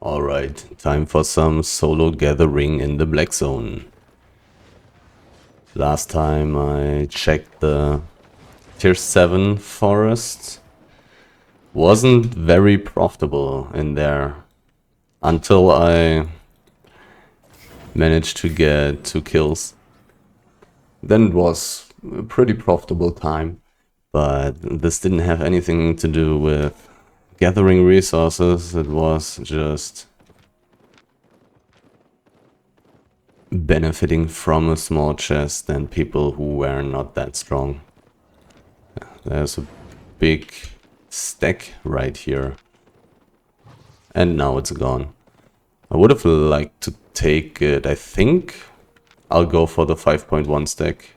Alright, time for some solo gathering in the Black Zone. Last time I checked the tier 7 forest. Wasn't very profitable in there until I managed to get 2 kills. Then it was a pretty profitable time, but this didn't have anything to do with gathering resources. It was just benefiting from a small chest and people who were not that strong. There's a big stack right here. And now it's gone. I would have liked to take it. I think I'll go for the 5.1 stack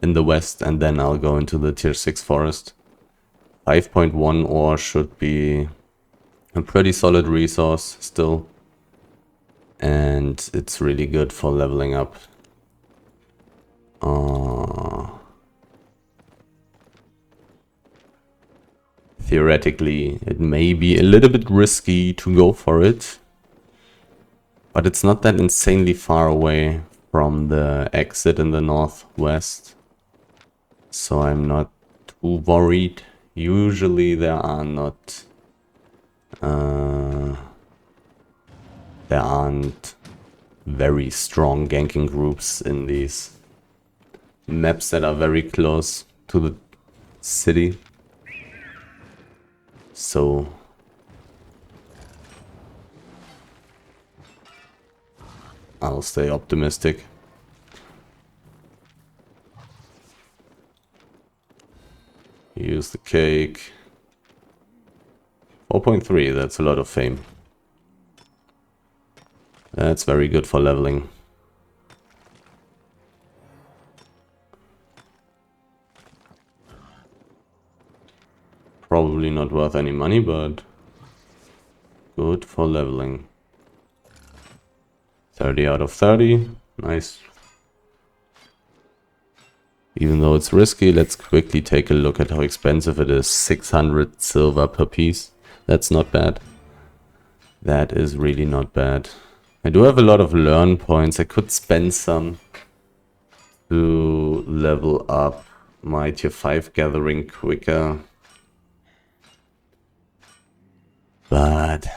in the west and then I'll go into the tier 6 forest. 5.1 ore should be a pretty solid resource still. And it's really good for leveling up. Theoretically, it may be a little bit risky to go for it. But it's not that insanely far away from the exit in the northwest. So I'm not too worried. Usually there are not... there aren't very strong ganking groups in these maps that are very close to the city. So I'll stay optimistic. Use the cake. 4.3, that's a lot of fame. That's very good for leveling. Probably not worth any money, but good for leveling. 30 out of 30. Nice. Even though it's risky, let's quickly take a look at how expensive it is. 600 silver per piece. That's not bad. That is really not bad. I do have a lot of learn points. I could spend some to level up my tier 5 gathering quicker. But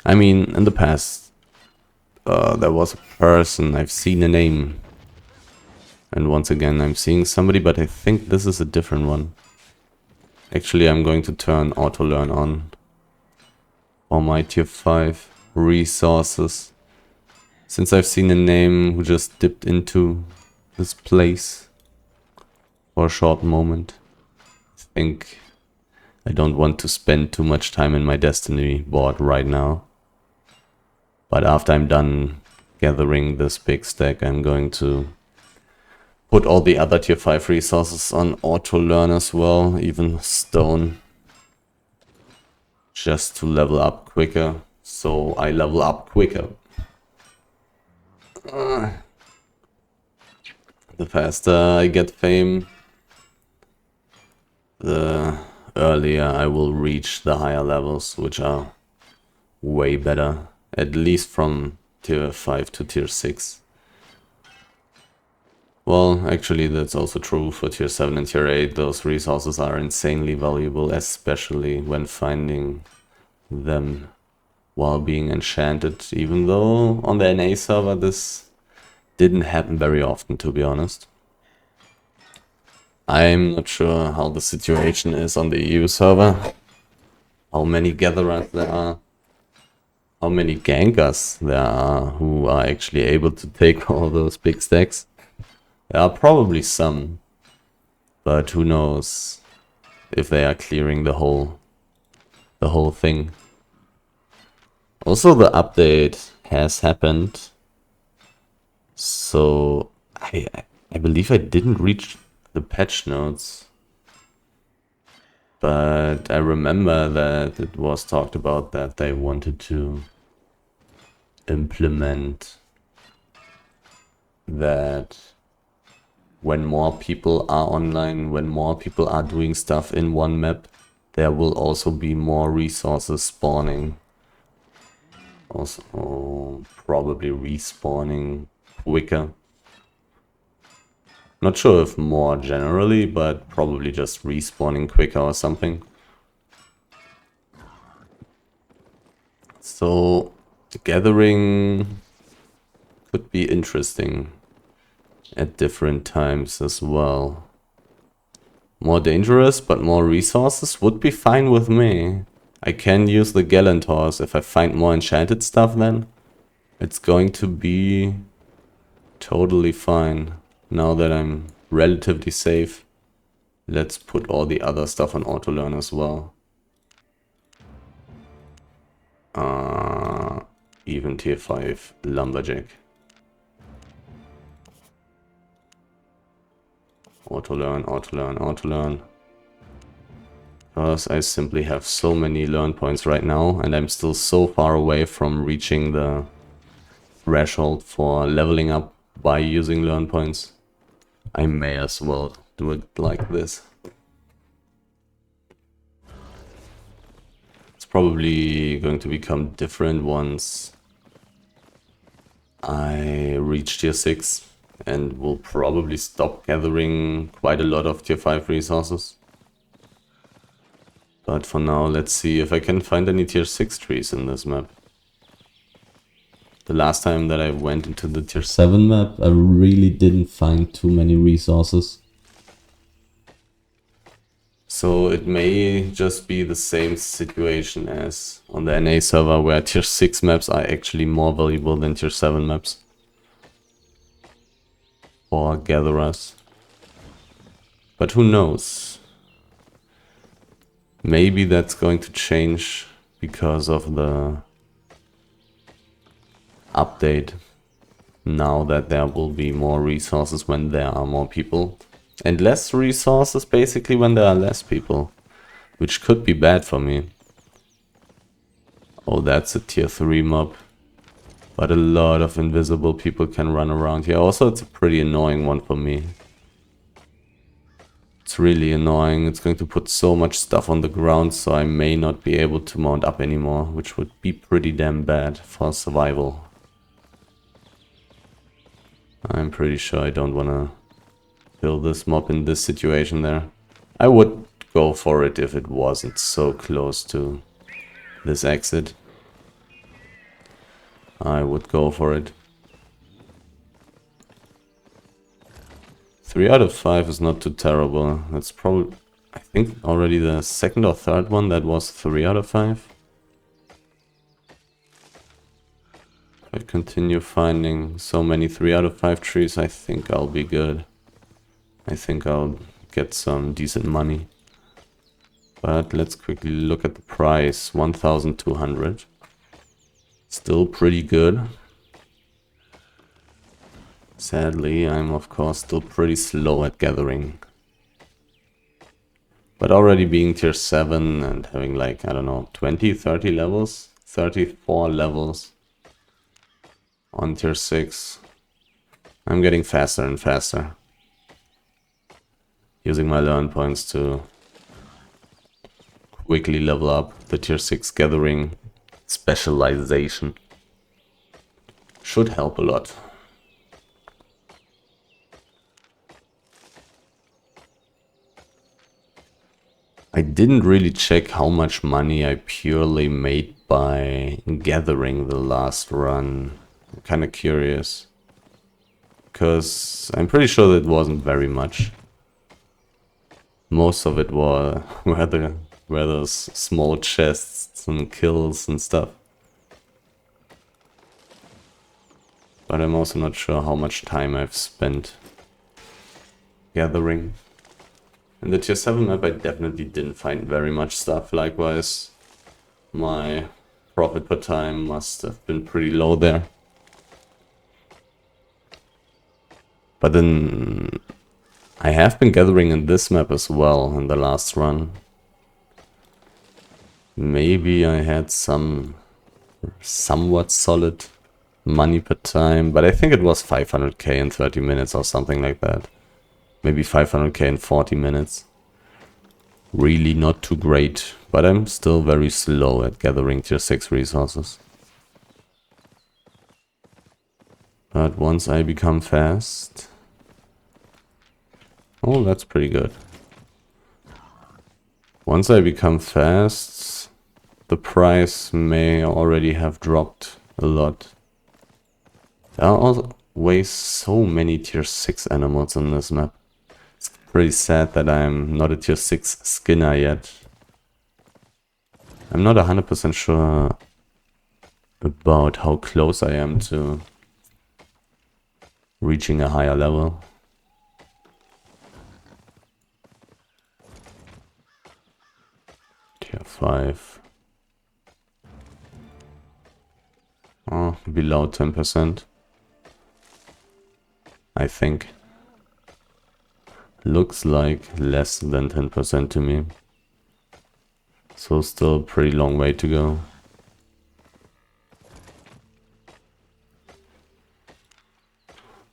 I mean, in the past, there was a person, I've seen a name. And once again, I'm seeing somebody, but I think this is a different one. Actually, I'm going to turn auto learn on for my tier 5 resources. Since I've seen a name who just dipped into this place for a short moment. I think I don't want to spend too much time in my destiny board right now. But after I'm done gathering this big stack, I'm going to put all the other tier 5 resources on auto learn as well, even stone. Just to level up quicker, so I level up quicker. The faster I get fame, the earlier I will reach the higher levels, which are way better, at least from tier 5 to tier 6. Well, actually that's also true for tier 7 and tier 8. Those resources are insanely valuable, especially when finding them while being enchanted, even though on the NA server this didn't happen very often, to be honest. I'm not sure how the situation is on the EU server, how many gatherers there are, how many gankers there are who are actually able to take all those big stacks. There are probably some, but who knows if they are clearing the whole thing. Also, the update has happened, so I believe I didn't reach the patch notes, but I remember that it was talked about that they wanted to implement that when more people are online, when more people are doing stuff in one map, there will also be more resources spawning. Also, probably respawning quicker. Not sure if more generally, but probably just respawning quicker or something. So, gathering could be interesting at different times as well. More dangerous, but more resources would be fine with me. I can use the Gallant Horse if I find more enchanted stuff then. It's going to be totally fine. Now that I'm relatively safe, let's put all the other stuff on auto learn as well. Even tier 5 Lumberjack. Auto learn, auto learn, auto learn. Because I simply have so many learn points right now, and I'm still so far away from reaching the threshold for leveling up by using learn points. I may as well do it like this. It's probably going to become different once I reach tier 6, and will probably stop gathering quite a lot of tier 5 resources. But for now, let's see if I can find any tier 6 trees in this map. The last time that I went into the tier 7 map, I really didn't find too many resources. So it may just be the same situation as on the NA server, where tier 6 maps are actually more valuable than tier 7 maps for gatherers. But who knows? Maybe that's going to change because of the update. Now that there will be more resources when there are more people. And less resources basically when there are less people. Which could be bad for me. Oh, that's a tier 3 mob. But a lot of invisible people can run around here. Also, it's a pretty annoying one for me. It's really annoying. It's going to put so much stuff on the ground, so I may not be able to mount up anymore, which would be pretty damn bad for survival. I'm pretty sure I don't want to kill this mob in this situation there. I would go for it if it wasn't so close to this exit. I would go for it. 3 out of 5 is not too terrible. That's probably, I think, already the second or third one that was 3 out of 5. If I continue finding so many 3 out of 5 trees, I think I'll be good. I think I'll get some decent money. But let's quickly look at the price. 1,200. Still pretty good. Sadly, I'm of course still pretty slow at gathering. But already being tier 7 and having like, I don't know, 20, 30 levels? 34 levels on tier 6. I'm getting faster and faster. Using my learn points to quickly level up the tier 6 gathering specialization. Should help a lot. I didn't really check how much money I purely made by gathering the last run. I'm kind of curious. Because I'm pretty sure that it wasn't very much. Most of it were those small chests and kills and stuff. But I'm also not sure how much time I've spent gathering. In the tier 7 map I definitely didn't find very much stuff. Likewise, my profit per time must have been pretty low there. But then I have been gathering in this map as well in the last run. Maybe I had some somewhat solid money per time, but I think it was 500k in 30 minutes or something like that. Maybe 500k in 40 minutes. Really not too great. But I'm still very slow at gathering tier 6 resources. But once I become fast... Oh, that's pretty good. Once I become fast, the price may already have dropped a lot. There are always so many tier 6 animals on this map. It's pretty sad that I'm not a tier 6 skinner yet. I'm not 100% sure about how close I am to reaching a higher level. Tier 5. Oh, below 10%. I think. Looks like less than 10% to me. So still a pretty long way to go.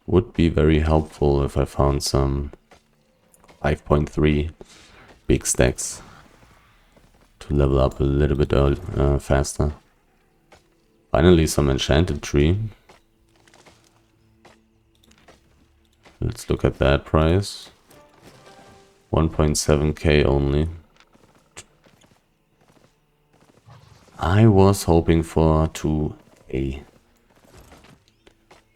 Would be very helpful if I found some 5.3 big stacks to level up a little bit faster. Finally some enchanted tree. Let's look at that price. 1.7k only. I was hoping for 2k.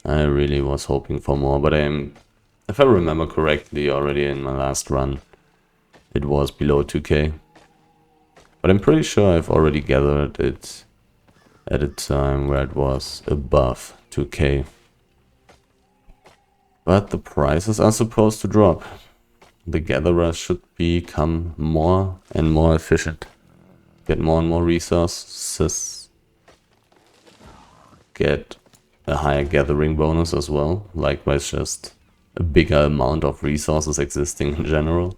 I really was hoping for more, but if I remember correctly, already in my last run, it was below 2k. But I'm pretty sure I've already gathered it at a time where it was above 2k. But the prices are supposed to drop. The gatherers should become more and more efficient. Get more and more resources. Get a higher gathering bonus as well. Likewise, just a bigger amount of resources existing in general.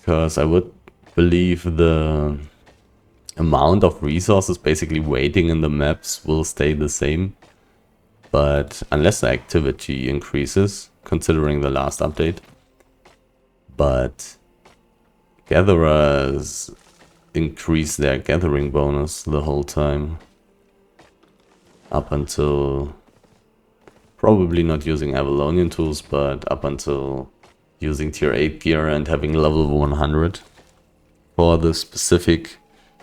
Because I would believe the amount of resources basically waiting in the maps will stay the same. But unless the activity increases, considering the last update. But gatherers increase their gathering bonus the whole time. Up until... probably not using Avalonian tools, but up until using tier 8 gear and having level 100 for the specific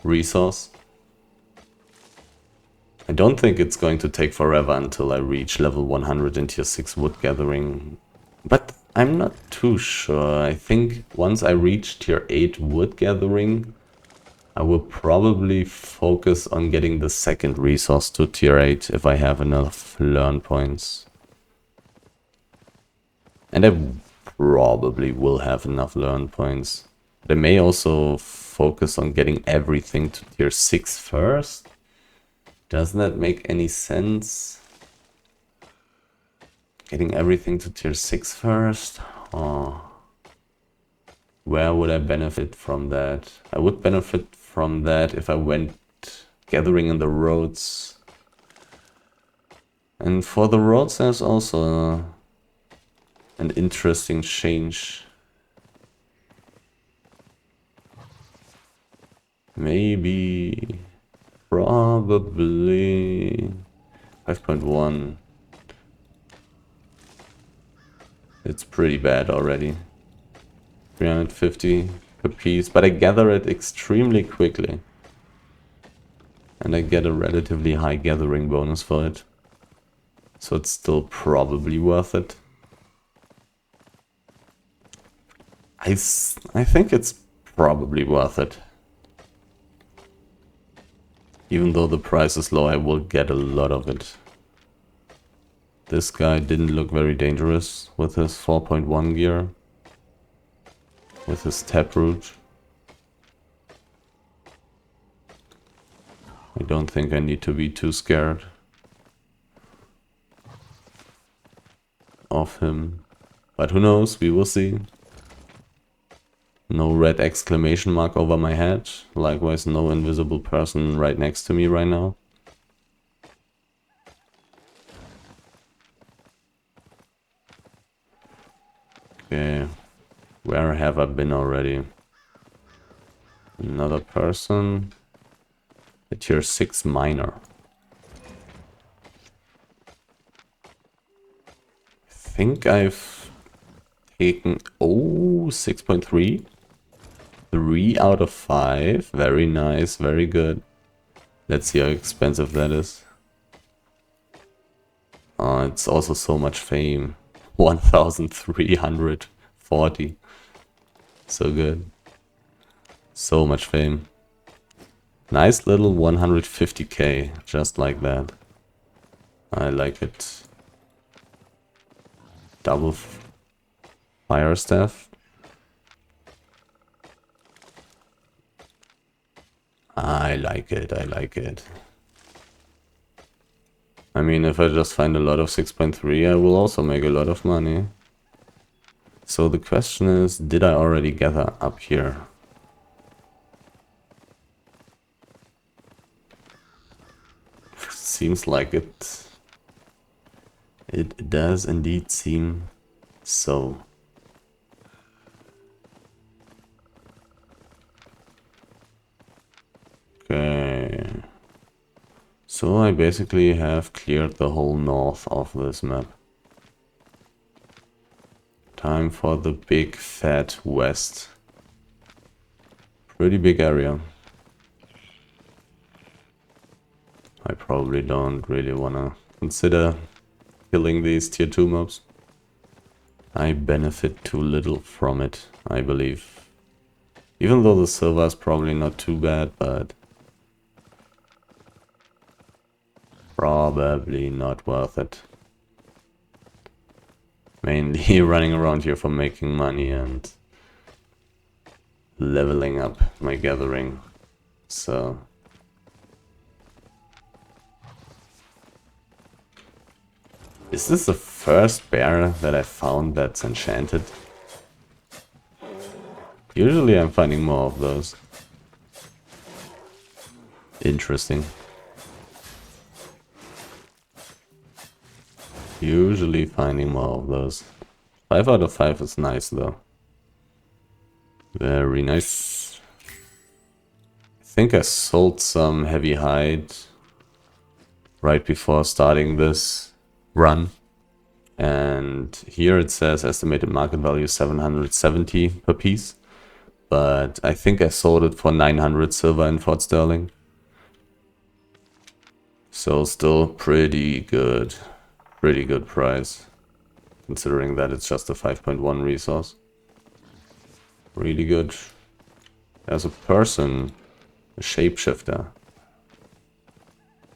resource. I don't think it's going to take forever until I reach level 100 in tier 6 wood gathering. But I'm not too sure. I think once I reach tier 8 wood gathering, I will probably focus on getting the second resource to tier 8 if I have enough learn points. And I probably will have enough learn points. But I may also focus on getting everything to tier 6 first. Doesn't that make any sense? Getting everything to tier 6 first? Oh. Where would I benefit from that? I would benefit from that if I went gathering in the roads. And for the roads there's also an interesting change. Maybe... probably 5.1. It's pretty bad already. 350 per piece, but I gather it extremely quickly. And I get a relatively high gathering bonus for it. So it's still probably worth it. I think it's probably worth it. Even though the price is low, I will get a lot of it. This guy didn't look very dangerous with his 4.1 gear. With his taproot. I don't think I need to be too scared of him. But who knows, we will see. No red exclamation mark over my head. Likewise, no invisible person right next to me right now. Okay. Where have I been already? Another person. A tier 6 miner. I think I've taken... Oh, 6.3. 3 out of 5. Very nice, very good. Let's see how expensive that is. Oh, it's also so much fame. 1,340. So good. So much fame. Nice little 150k, just like that. I like it. Double fire staff. I like it, I like it. I mean, if I just find a lot of 6.3, I will also make a lot of money. So the question is, did I already gather up here? Seems like it. It does indeed seem so. Okay. So I basically have cleared the whole north of this map. Time for the big fat west. Pretty big area. I probably don't really wanna consider killing these tier 2 mobs. I benefit too little from it, I believe. Even though the silver is probably not too bad, but probably not worth it. Mainly running around here for making money and leveling up my gathering. So is this the first bear that I found that's enchanted? Usually I'm finding more of those. Interesting. Usually finding more of those. 5 out of 5 is nice though. Very nice. I think I sold some heavy hide right before starting this run. And here it says estimated market value 770 per piece. But I think I sold it for 900 silver in Fort Sterling. So still pretty good. Pretty good price. Considering that it's just a 5.1 resource. Really good. There's a person. A shapeshifter.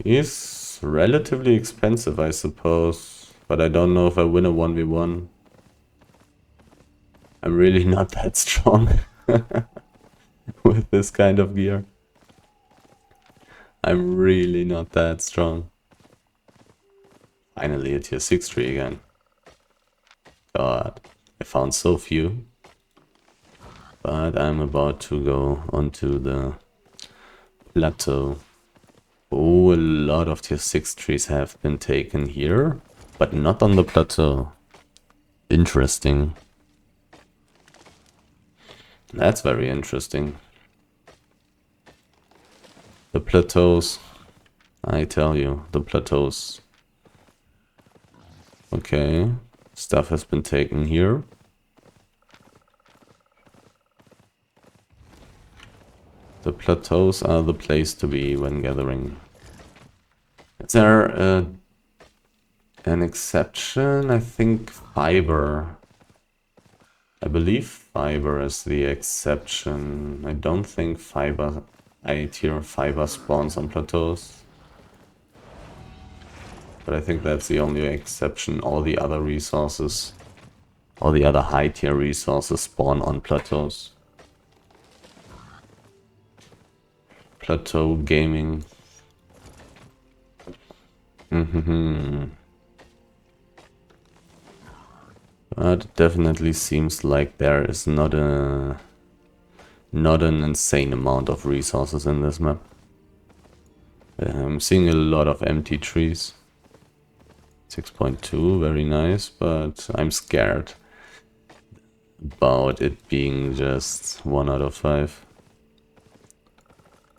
He's relatively expensive, I suppose. But I don't know if I win a 1v1. I'm really not that strong with this kind of gear. I'm really not that strong. Finally a tier 6 tree again. God, I found so few. But I'm about to go onto the plateau. Oh, a lot of tier 6 trees have been taken here, but not on the plateau. Interesting. That's very interesting. The plateaus, I tell you, the plateaus. Okay, stuff has been taken here. The plateaus are the place to be when gathering. Is there an exception? I think fiber. I believe fiber is the exception. I don't think fiber, tier fiber spawns on plateaus. But I think that's the only exception. All the other resources, all the other high tier resources spawn on plateaus. Plateau gaming. But it definitely seems like there is not an insane amount of resources in this map. I'm seeing a lot of empty trees. 6.2, very nice, but I'm scared. about it being just 1 out of 5.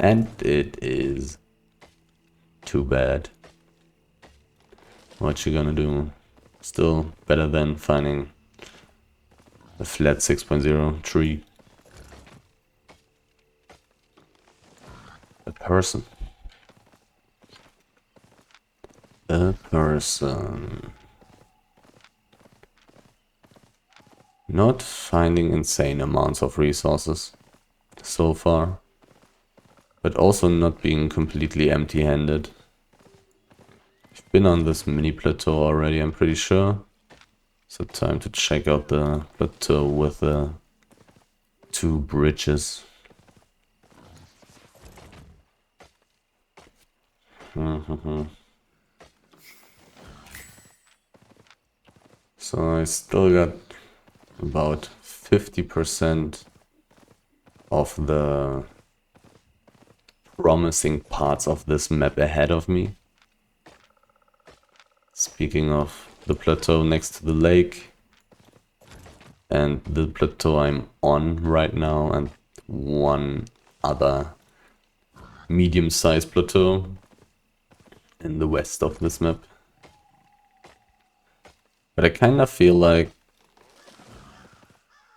And it is. Too bad. What you gonna do? Still better than finding a flat 6.0 tree. A person. A person. Not finding insane amounts of resources so far. But also not being completely empty-handed. I've been on this mini plateau already, I'm pretty sure. So time to check out the plateau with the 2 bridges. So I still got about 50% of the promising parts of this map ahead of me. Speaking of the plateau next to the lake and the plateau I'm on right now and one other medium-sized plateau in the west of this map. But I kind of feel like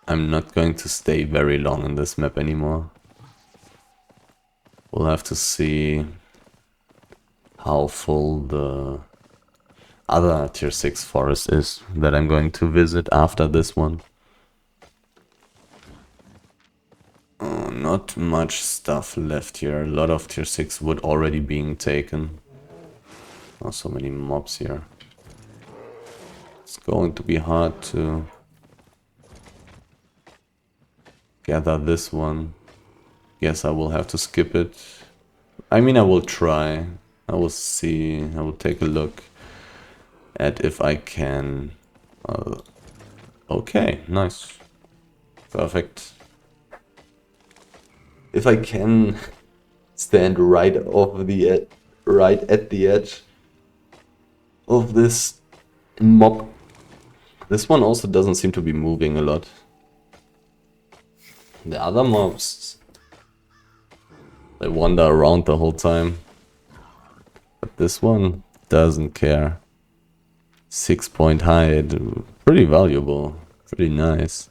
I'm not going to stay very long in this map anymore. We'll have to see how full the other tier 6 forest is that I'm going to visit after this one. Oh, not much stuff left here. A lot of tier 6 wood already being taken. Oh, so many mobs here. It's going to be hard to gather this one. Guess I will have to skip it. I mean, I will try. I will see. I will take a look at if I can. Okay, nice. Perfect. If I can stand right right at the edge of this mob. This one also doesn't seem to be moving a lot. The other mobs, they wander around the whole time. But this one doesn't care. 6-point hide, pretty valuable, pretty nice.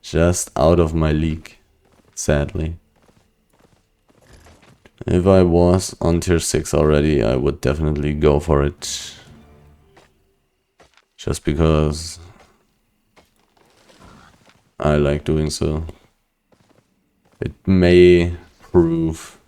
Just out of my league, sadly. If I was on tier 6 already, I would definitely go for it. Just because I like doing so. It may prove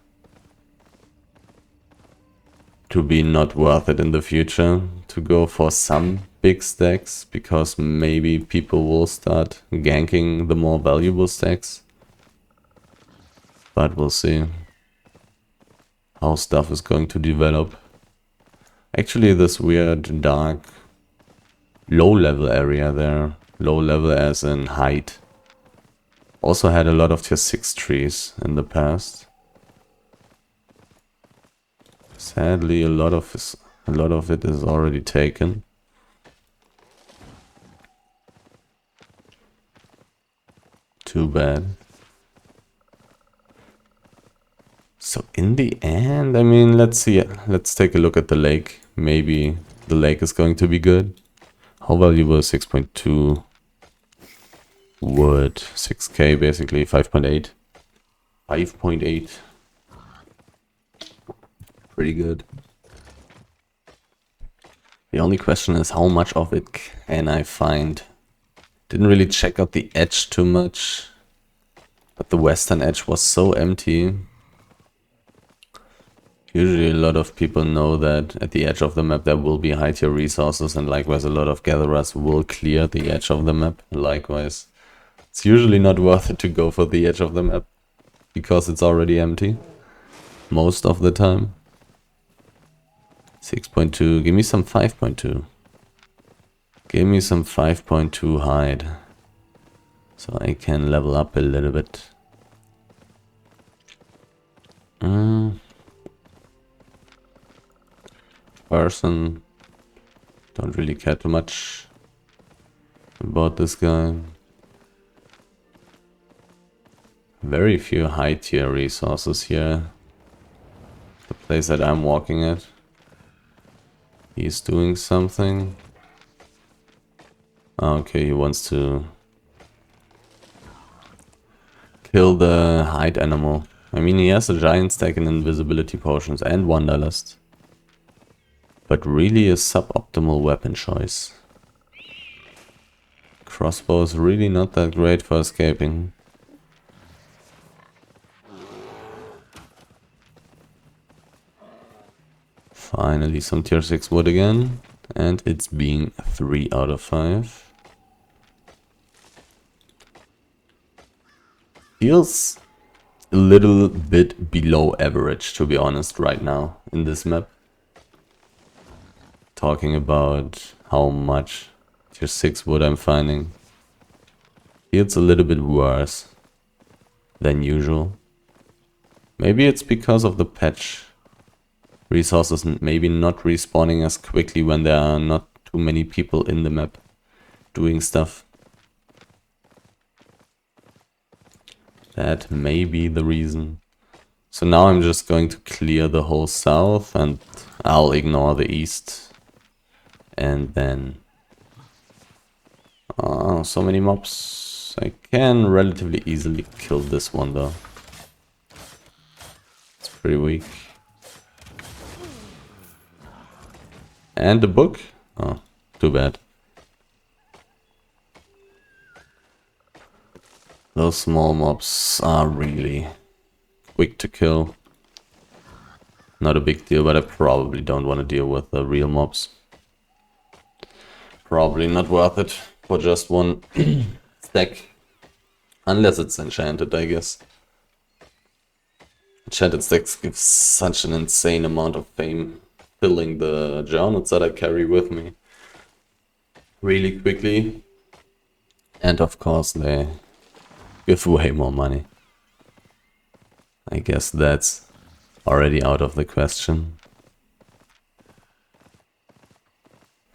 to be not worth it in the future to go for some big stacks, because maybe people will start ganking the more valuable stacks. But we'll see how stuff is going to develop. Actually, this weird dark low level area there, low level as in height, also had a lot of tier 6 trees in the past. Sadly, a lot of it is already taken. Too bad. So in the end, I mean, let's see. Let's take a look at the lake. Maybe the lake is going to be good. How valuable is 6.2 wood? 6k basically, 5.8. 5.8. Pretty good. The only question is how much of it can I find? Didn't really check out the edge too much, but the western edge was so empty. Usually a lot of people know that at the edge of the map there will be high tier resources, and likewise a lot of gatherers will clear the edge of the map. Likewise, it's usually not worth it to go for the edge of the map because it's already empty most of the time. 6.2, give me some 5.2. Give me some 5.2 hide, so I can level up a little bit. Person, don't really care too much about this guy. Very few high tier resources here. The place that I'm walking at. He's doing something. Okay, he wants to kill the hide animal. I mean, he has a giant stack in invisibility potions and wanderlust. But really a suboptimal weapon choice. Crossbow is really not that great for escaping. Finally some tier 6 wood again. And it's being 3 out of 5. Feels a little bit below average, to be honest, right now in this map. Talking about how much tier 6 wood I'm finding. Feels a little bit worse than usual. Maybe it's because of the patch. Resources maybe not respawning as quickly when there are not too many people in the map doing stuff. That may be the reason. So now I'm just going to clear the whole south and I'll ignore the east. And then... Oh, so many mobs. I can relatively easily kill this one though. It's pretty weak. And the book? Oh, too bad. Those small mobs are really quick to kill. Not a big deal, but I probably don't want to deal with the real mobs. Probably not worth it for just one stack. Unless it's enchanted, I guess. Enchanted stacks give such an insane amount of fame, filling the journals that I carry with me really quickly. And of course they give way more money. I guess that's already out of the question.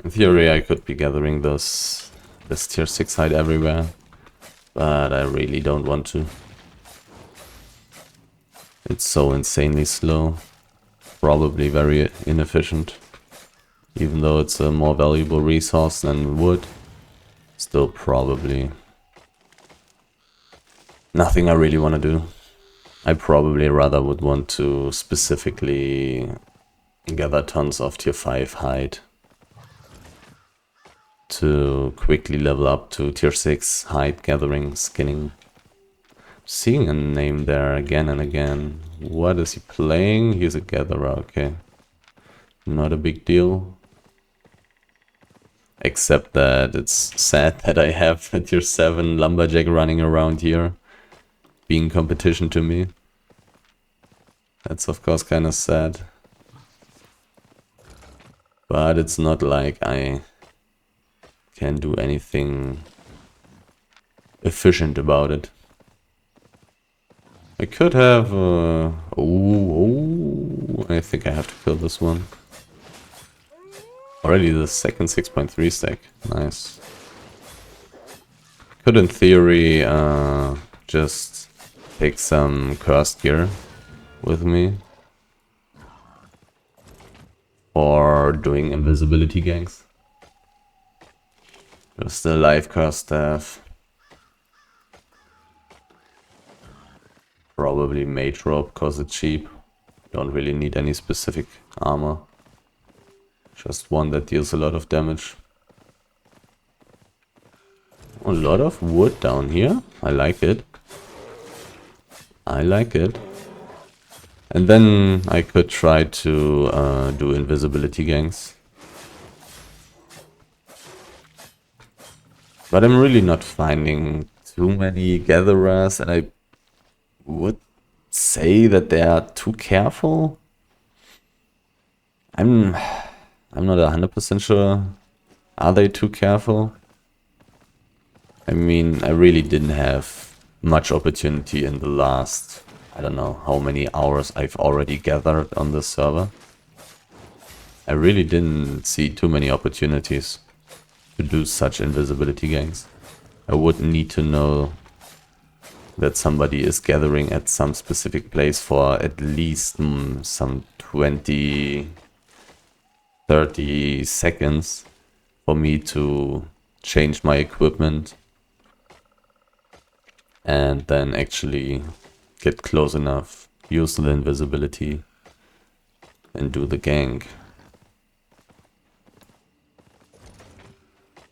In theory I could be gathering this tier 6 hide everywhere, but I really don't want to. It's so insanely slow, probably very inefficient. Even though it's a more valuable resource than wood, still probably nothing I really want to do. I probably rather would want to specifically gather tons of tier 5 hide to quickly level up to tier 6 hide gathering, skinning. Seeing a name there again and again. What is he playing? He's a gatherer, okay. Not a big deal. Except that it's sad that I have a tier 7 lumberjack running around here, being competition to me. That's of course kind of sad. But it's not like I can do anything efficient about it. I could have... oh, I think I have to kill this one. Already the second 6.3 stack. Nice. Could in theory just take some cursed gear with me. Or doing invisibility ganks. Just a live cursed staff. Probably mage robe because it's cheap. Don't really need any specific armor. Just one that deals a lot of damage. A lot of wood down here. I like it. I like it. And then I could try to do invisibility ganks. But I'm really not finding too many gatherers, and I would say that they are too careful. I'm not 100% sure. Are they too careful? I mean, I really didn't have much opportunity in the last, I don't know how many hours I've already gathered on this server. I really didn't see too many opportunities to do such invisibility ganks. I would need to know that somebody is gathering at some specific place for at least some 20, 30 seconds for me to change my equipment and then actually get close enough, use the invisibility and do the gank.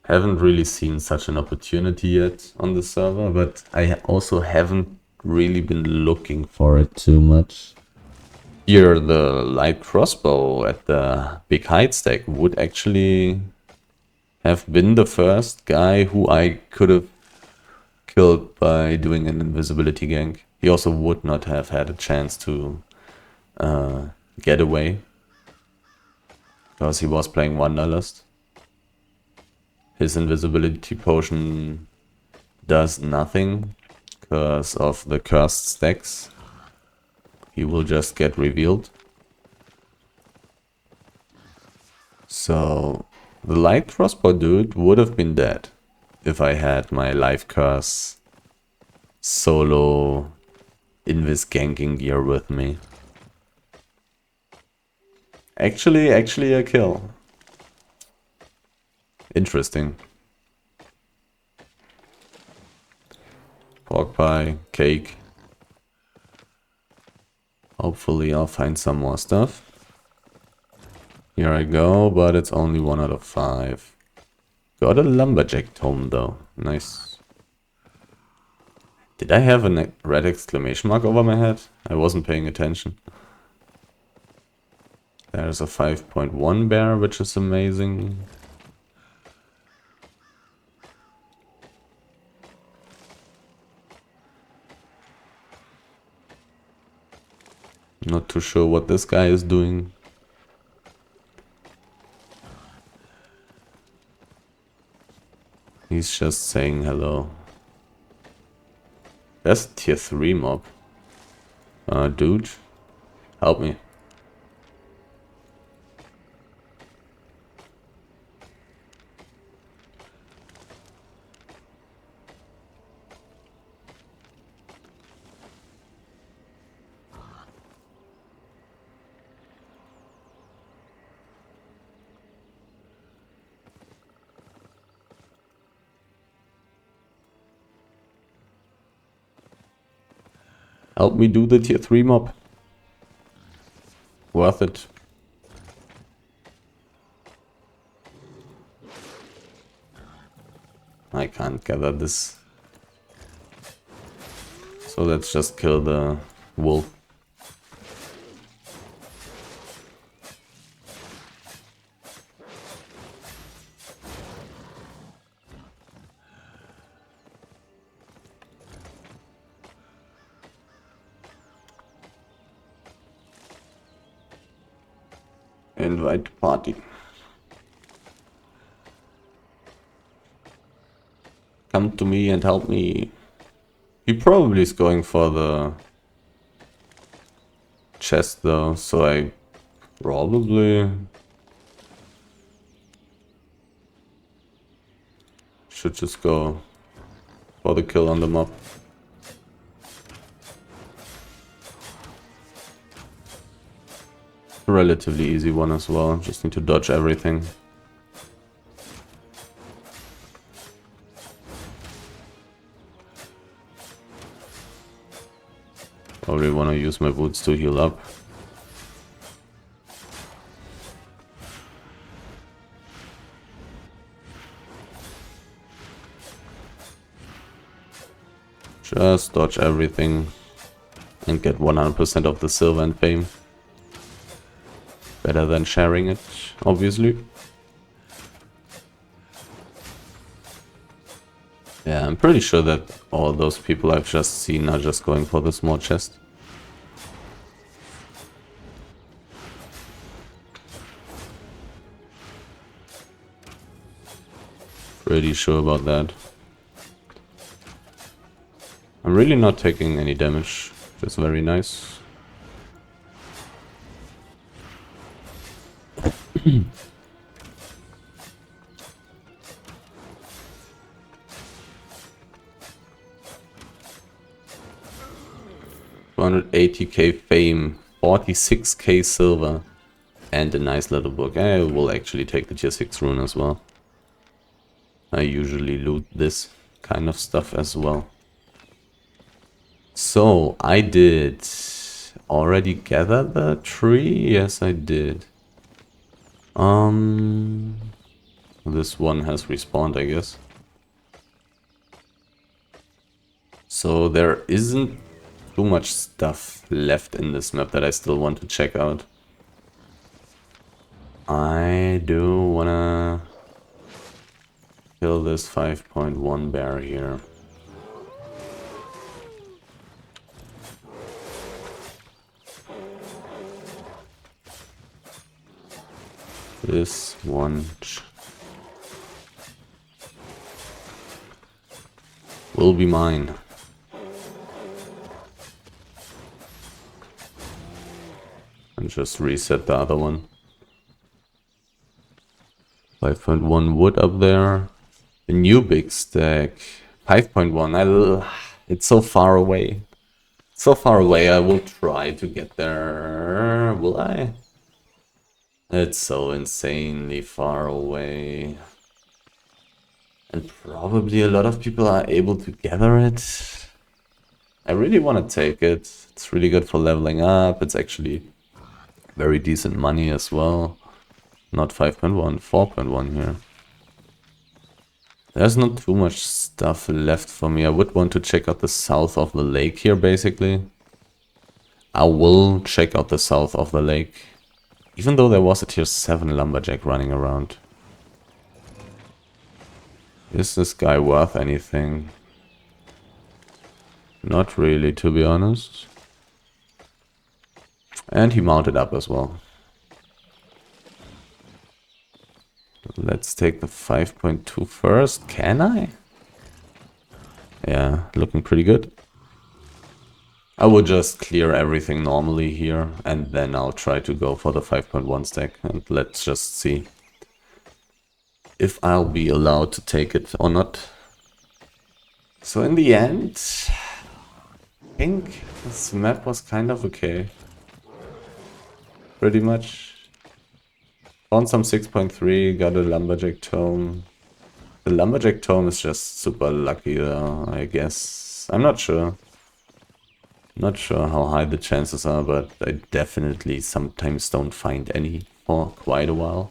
Haven't really seen such an opportunity yet on the server, but I also haven't really been looking for it too much. Here, the light crossbow at the big height stack would actually have been the first guy who I could have killed by doing an invisibility gank. He also would not have had a chance to get away, because he was playing Wanderlust. His invisibility potion does nothing because of the cursed stacks. He will just get revealed. So the light crossbow dude would have been dead if I had my life curse solo invis ganking gear with me. Actually a kill. Interesting. Pork pie, cake. Hopefully I'll find some more stuff. Here I go, but it's only 1 out of 5. Got a lumberjack tome though. Nice. Did I have a red exclamation mark over my head? I wasn't paying attention. There's a 5.1 bear, which is amazing. Not too sure what this guy is doing. He's just saying hello. That's a tier 3 mob. Dude, help me. Help me do the tier 3 mob. Worth it. I can't gather this. So let's just kill the wolf. Invite party. Come to me and help me. He probably is going for the chest though, so I probably should just go for the kill on the mob. Relatively easy one as well, just need to dodge everything. Probably want to use my boots to heal up. Just dodge everything and get 100% of the silver and fame. Better than sharing it, obviously. Yeah, I'm pretty sure that all those people I've just seen are just going for the small chest. Pretty sure about that. I'm really not taking any damage, which is very nice. 280k fame, 46k silver, and a nice little book. I will actually take the tier 6 rune as well. I usually loot this kind of stuff as well. So, I did already gather the tree? Yes, I did. This one has respawned, I guess. So there isn't too much stuff left in this map that I still want to check out. I do wanna kill this 5.1 bear here. This one will be mine. And just reset the other one. 5.1 wood up there. A new big stack. 5.1. It's so far away. So far away, I will try to get there. Will I? It's so insanely far away. And probably a lot of people are able to gather it. I really want to take it. It's really good for leveling up. It's actually very decent money as well. Not 5.1, 4.1 here. There's not too much stuff left for me. I would want to check out the south of the lake here, basically. I will check out the south of the lake. Even though there was a tier 7 lumberjack running around. Is this guy worth anything? Not really, to be honest. And he mounted up as well. Let's take the 5.2 first. Can I? Yeah, looking pretty good. I will just clear everything normally here, and then I'll try to go for the 5.1 stack, and let's just see if I'll be allowed to take it or not. So in the end, I think this map was kind of okay. Pretty much. Found some 6.3, got a lumberjack tome. The lumberjack tome is just super lucky though, I guess. I'm not sure. Not sure how high the chances are, but I definitely sometimes don't find any for quite a while.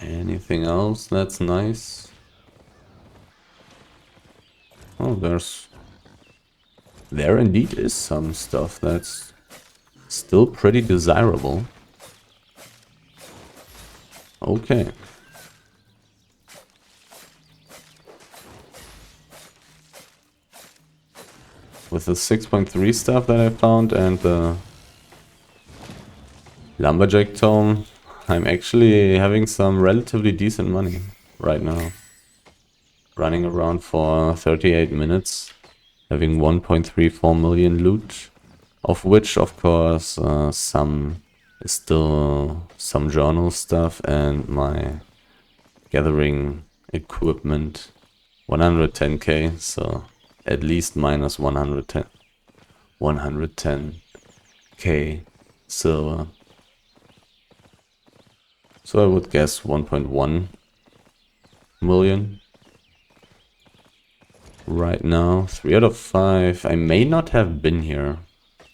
Anything else that's nice? Oh, there indeed is some stuff that's still pretty desirable. Okay. With the 6.3 stuff that I found and the lumberjack tome, I'm actually having some relatively decent money right now. Running around for 38 minutes, having 1.34 million loot, of which of course some is still some journal stuff and my gathering equipment. 110k, so at least minus 110k silver. So I would guess 1.1 million right now. 3 out of 5. I may not have been here,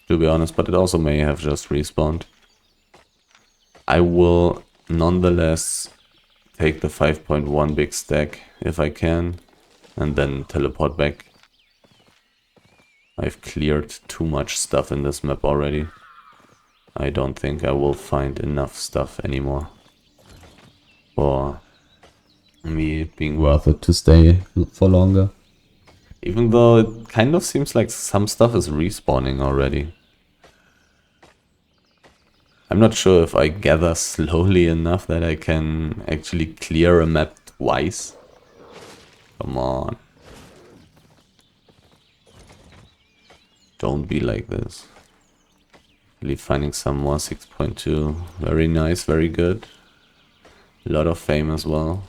to be honest, but it also may have just respawned. I will nonetheless take the 5.1 big stack if I can, and then teleport back. I've cleared too much stuff in this map already. I don't think I will find enough stuff anymore for me being worth it to stay for longer. Even though it kind of seems like some stuff is respawning already. I'm not sure if I gather slowly enough that I can actually clear a map twice. Come on. Don't be like this. Really finding some more 6.2. Very nice, very good. A lot of fame as well.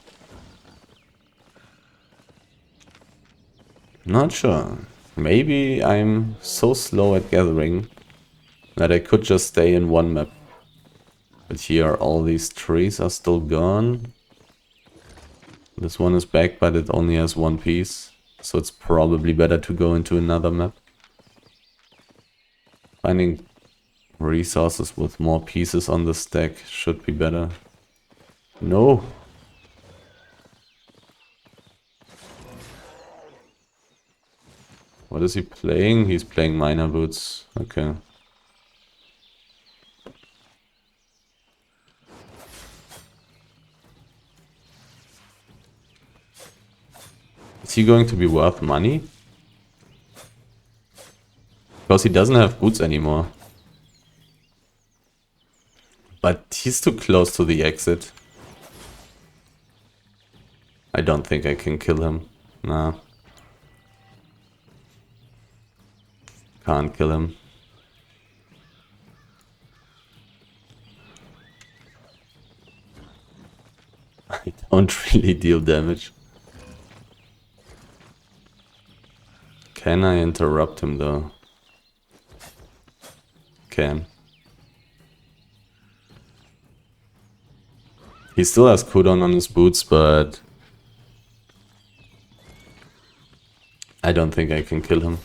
Not sure. Maybe I'm so slow at gathering that I could just stay in one map. But here all these trees are still gone. This one is back, but it only has one piece. So it's probably better to go into another map. Finding resources with more pieces on the stack should be better. No! What is he playing? He's playing miner boots. Okay. Is he going to be worth money? Because he doesn't have boots anymore. But he's too close to the exit. I don't think I can kill him. Nah. Can't kill him. I don't really deal damage. Can I interrupt him though? Can. He still has cooldown on his boots, but I don't think I can kill him.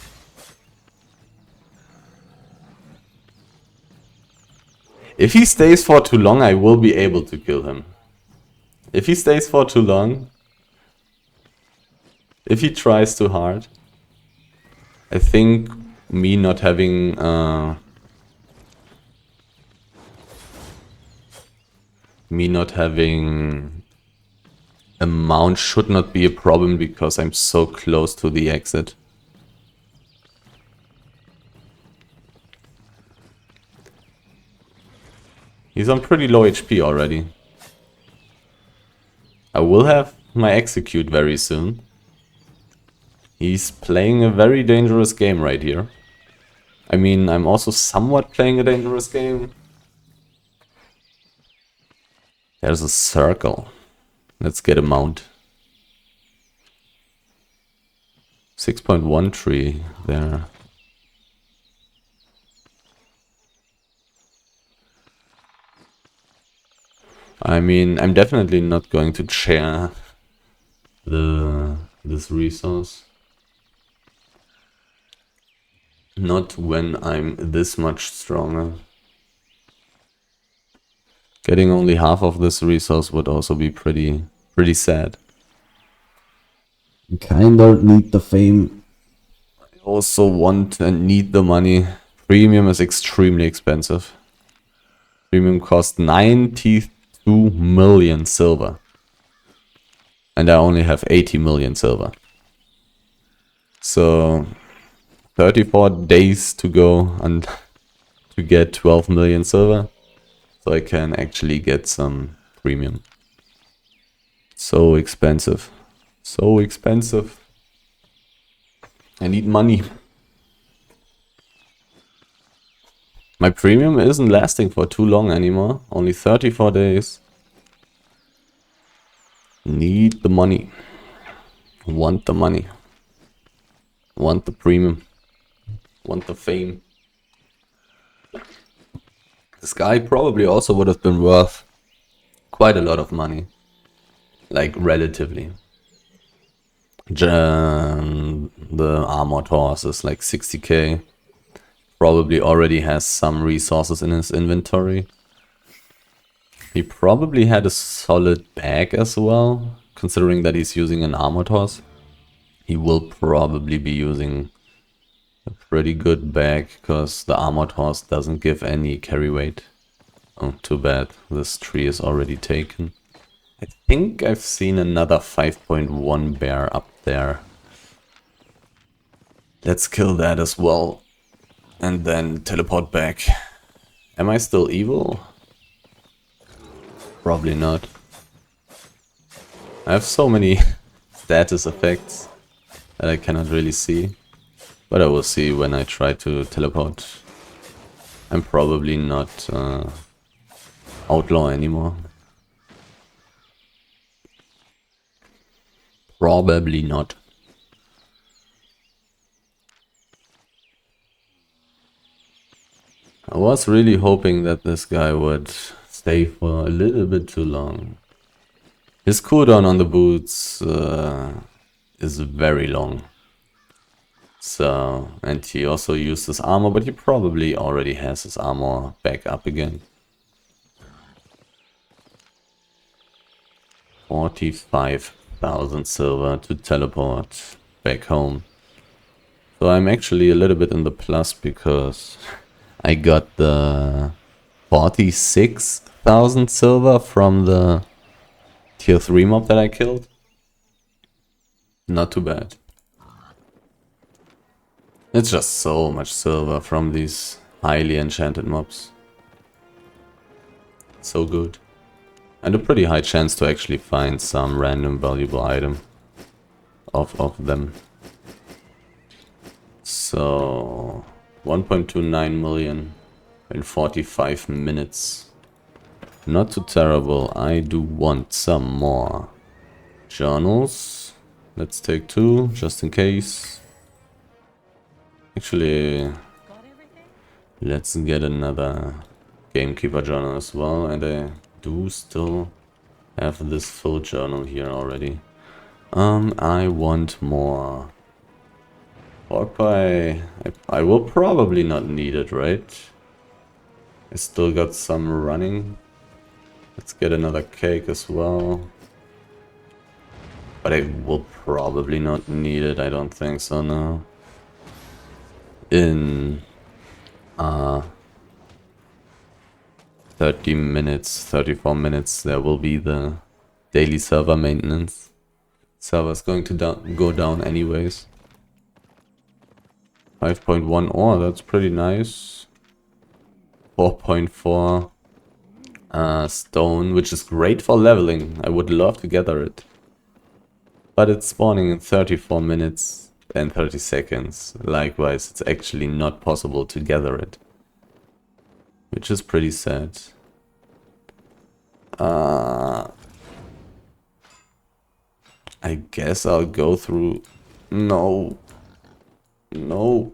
If he stays for too long, I will be able to kill him. If he stays for too long, if he tries too hard, I think me not having a mount should not be a problem because I'm so close to the exit. He's on pretty low HP already. I will have my execute very soon. He's playing a very dangerous game right here. I mean, I'm also somewhat playing a dangerous game. There's a circle. Let's get a mount. 6.1 tree there. I mean, I'm definitely not going to share this resource. Not when I'm this much stronger. Getting only half of this resource would also be pretty sad. Kinda need the fame. I also want and need the money. Premium is extremely expensive. Premium costs 92 million silver. And I only have 80 million silver. So 34 days to go and to get 12 million silver. So I can actually get some premium. So expensive. So expensive. I need money. My premium isn't lasting for too long anymore. Only 34 days. Need the money. Want the money. Want the premium. Want the fame. This guy probably also would have been worth quite a lot of money. Like, relatively. The armored horse is like 60k. Probably already has some resources in his inventory. He probably had a solid bag as well, considering that he's using an armored horse. He will probably be using a pretty good bag, because the armored horse doesn't give any carry weight. Oh, too bad. This tree is already taken. I think I've seen another 5.1 bear up there. Let's kill that as well. And then teleport back. Am I still evil? Probably not. I have so many status effects that I cannot really see. But I will see when I try to teleport. I'm probably not outlaw anymore. Probably not. I was really hoping that this guy would stay for a little bit too long. His cooldown on the boots is very long. So, and he also used his armor, but he probably already has his armor back up again. 45,000 silver to teleport back home. So I'm actually a little bit in the plus because I got the 46,000 silver from the tier 3 mob that I killed. Not too bad. It's just so much silver from these highly enchanted mobs. So good. And a pretty high chance to actually find some random valuable item of them. So 1.29 million in 45 minutes. Not too terrible. I do want some more journals. Let's take 2 just in case. Actually, let's get another Gamekeeper journal as well. And I do still have this full journal here already. I want more. Pork pie. I will probably not need it, right? I still got some running. Let's get another cake as well. But I will probably not need it, I don't think so, no. In 30 minutes, 34 minutes, there will be the daily server maintenance. Server's going to go down anyways. 5.1 ore, that's pretty nice. 4.4 stone, which is great for leveling. I would love to gather it. But it's spawning in 34 minutes and 30 seconds. Likewise, it's actually not possible to gather it. Which is pretty sad. I guess I'll go through... No. No.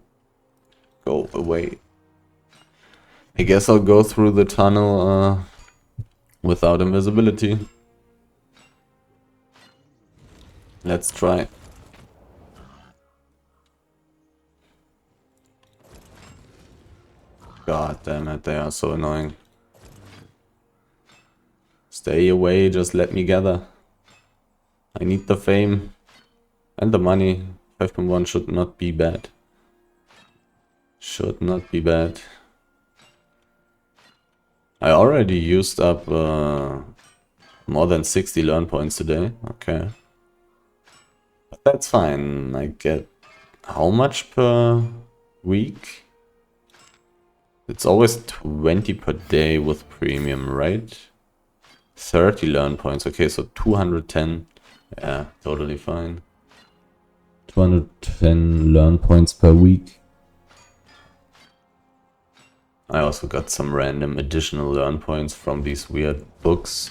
Go away. I guess I'll go through the tunnel without invisibility. Let's try. God damn it, they are so annoying. Stay away, just let me gather. I need the fame and the money. 5.1 should not be bad. Should not be bad. I already used up more than 60 learn points today. Okay. But that's fine. I get how much per week? It's always 20 per day with premium, right? 30 learn points. Okay, so 210. Yeah, totally fine. 210 learn points per week. I also got some random additional learn points from these weird books.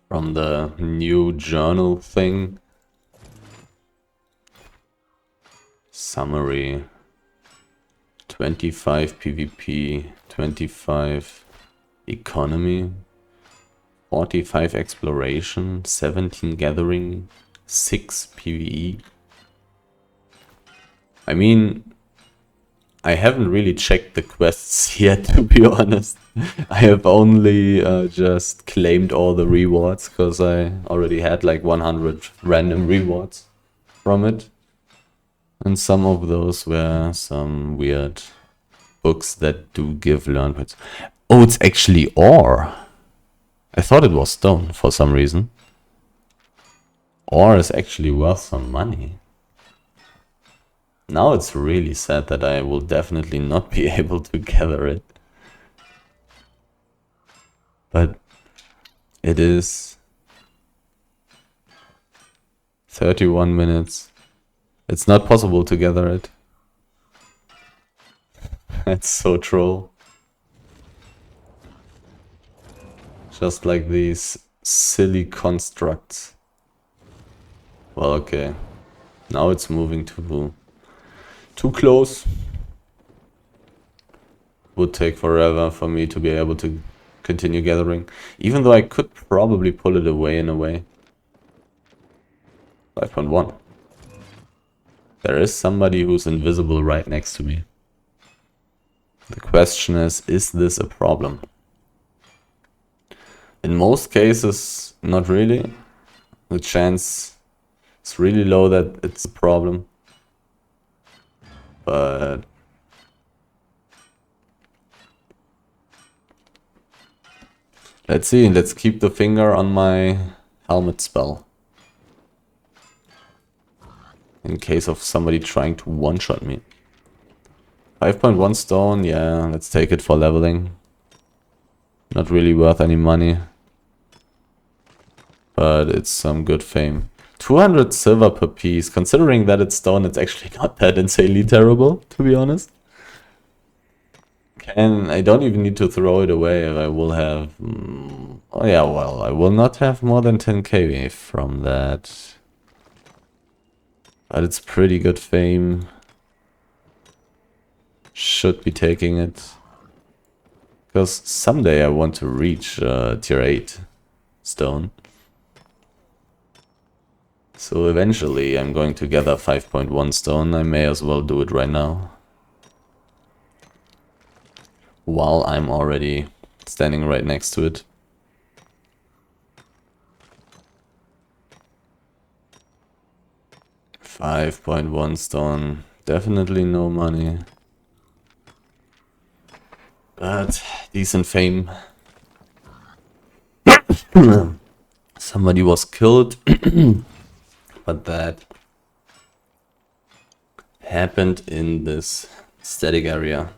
From the new journal thing. Summary. 25 PvP, 25 economy, 45 exploration, 17 gathering, 6 PvE. I mean, I haven't really checked the quests yet, to be honest. I have only just claimed all the rewards, because I already had like 100 random rewards from it. And some of those were some weird books that do give learn points. Oh, it's actually ore. I thought it was stone for some reason. Ore is actually worth some money. Now it's really sad that I will definitely not be able to gather it. But it is 31 minutes. It's not possible to gather it. That's so troll. Just like these silly constructs. Well, okay. Now it's moving too close. would take forever for me to be able to continue gathering. Even though I could probably pull it away in a way. 5.1. There is somebody who's invisible right next to me. The question is this a problem? In most cases, not really. The chance is really low that it's a problem. But let's see, let's keep the finger on my helmet spell. In case of somebody trying to one-shot me. 5.1 stone, yeah, let's take it for leveling. Not really worth any money. But it's some good fame. 200 silver per piece. Considering that it's stone, it's actually not that insanely terrible, to be honest. I don't even need to throw it away if I will have... oh yeah, well, I will not have more than 10k from that. But it's pretty good fame. Should be taking it. Because someday I want to reach tier 8 stone. So eventually I'm going to gather 5.1 stone. I may as well do it right now. While I'm already standing right next to it. $5.1 stone. Definitely no money. But decent fame. Somebody was killed. But that happened in this static area.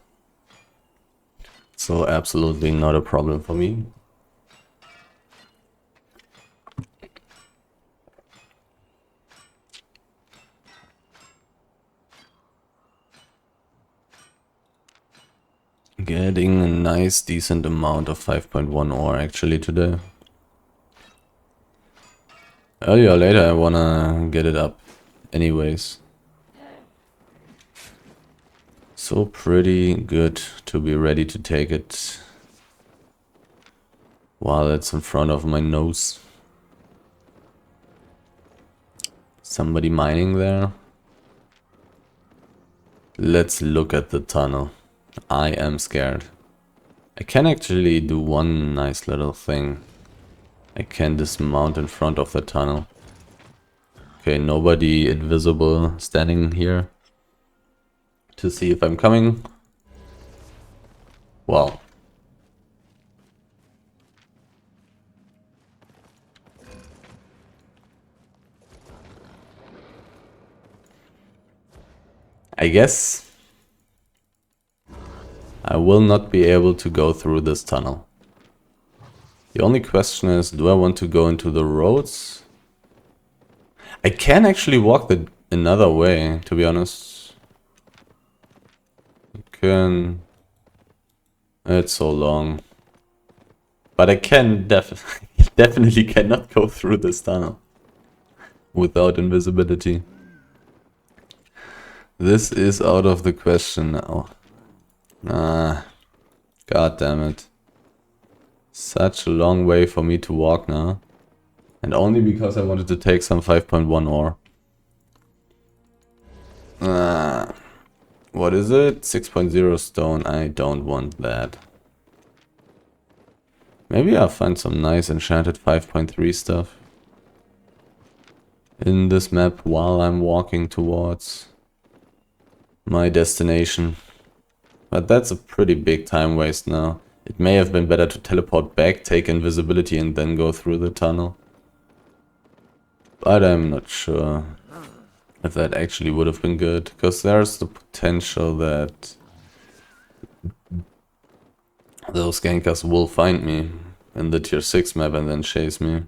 So absolutely not a problem for me. Getting a nice decent amount of 5.1 ore actually today. Earlier or later I wanna get it up anyways. So pretty good to be ready to take it while it's in front of my nose. Somebody mining there. Let's look at the tunnel. I am scared. I can actually do one nice little thing. I can dismount in front of the tunnel. Okay, nobody invisible standing here to see if I'm coming. Well. I guess I will not be able to go through this tunnel. The only question is, do I want to go into the roads? I can actually walk the another way, to be honest. It's so long. But I can definitely cannot go through this tunnel without invisibility. This is out of the question now. God damn it. Such a long way for me to walk now. And only because I wanted to take some 5.1 ore. What is it? 6.0 stone. I don't want that. Maybe I'll find some nice enchanted 5.3 stuff in this map while I'm walking towards my destination. But that's a pretty big time waste now. It may have been better to teleport back, take invisibility and then go through the tunnel. But I'm not sure if that actually would have been good. Because there's the potential that those gankers will find me in the tier 6 map and then chase me.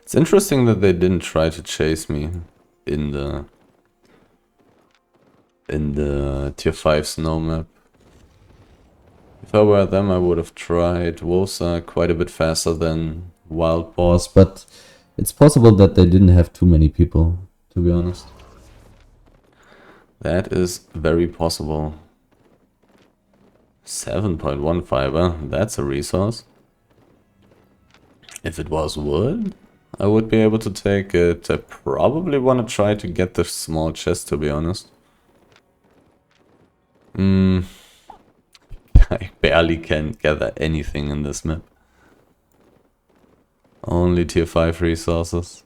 It's interesting that they didn't try to chase me in the tier 5 snow map. If I were them, I would have tried. Wolves are quite a bit faster than wild boars, but it's possible that they didn't have too many people, to be honest. That is very possible. 7.1 fiber, that's a resource. If it was wood, I would be able to take it. I probably want to try to get the small chest, to be honest. I barely can gather anything in this map. Only tier 5 resources.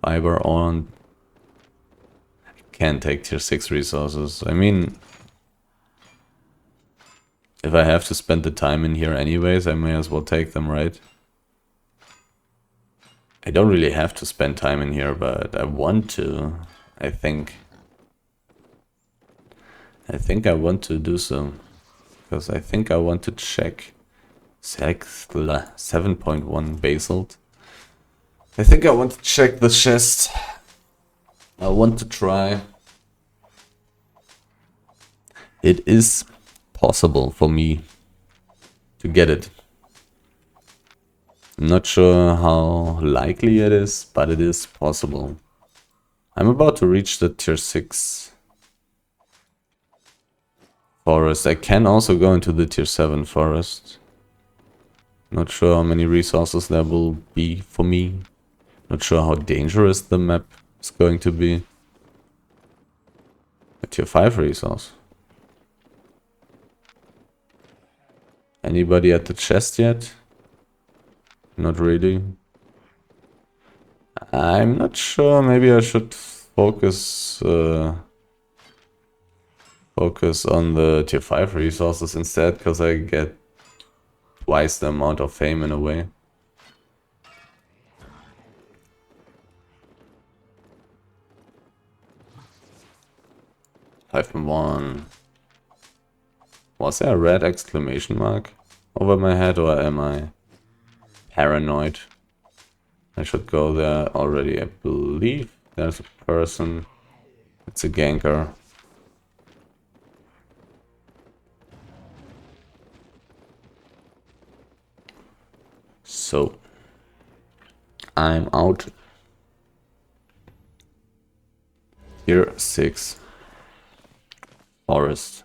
Fiber on. Can't take tier 6 resources. I mean, if I have to spend the time in here anyways, I may as well take them, right? I don't really have to spend time in here, but I want to, I think. I think I want to do so. Because I think I want to check 7.1 basalt. I think I want to check the chest. I want to try. It is possible for me to get it. I'm not sure how likely it is, but it is possible. I'm about to reach the tier 6 forest. I can also go into the tier 7 forest. Not sure how many resources there will be for me. Not sure how dangerous the map is going to be. A tier 5 resource. Anybody at the chest yet? Not really. I'm not sure. Maybe I should focus focus on the tier 5 resources instead, because I get twice the amount of fame in a way. -1. Was there a red exclamation mark over my head, or am I paranoid? I should go there already. I believe there's a person. It's a ganker. So I'm out. Tier 6 forest.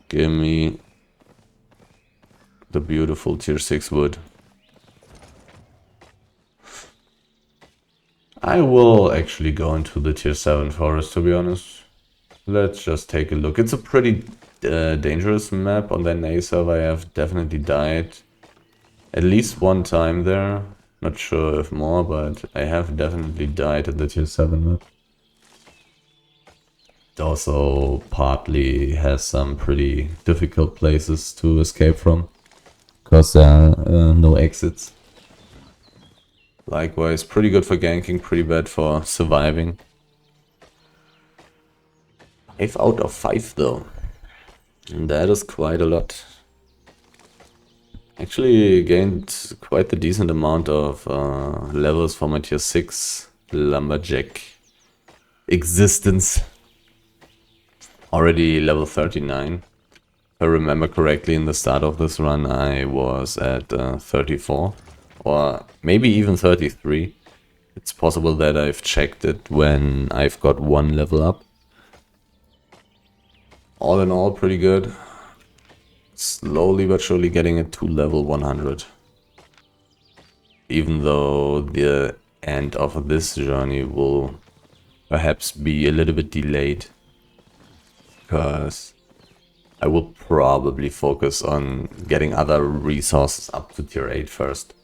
Give me the beautiful tier 6 wood. I will actually go into the tier 7 forest, to be honest. Let's just take a look. It's a pretty dangerous map. On the NA server I have definitely died at least one time there. Not sure if more, but I have definitely died at the tier 7 map. It also partly has some pretty difficult places to escape from, because there are no exits. Likewise, pretty good for ganking, pretty bad for surviving. 5 out of 5 though. And that is quite a lot. Actually gained quite a decent amount of levels for my tier 6 lumberjack existence. Already level 39. If I remember correctly, in the start of this run I was at 34. Or maybe even 33. It's possible that I've checked it when I've got one level up. All in all, pretty good. Slowly but surely getting it to level 100. Even though the end of this journey will perhaps be a little bit delayed. Because I will probably focus on getting other resources up to tier 8 first.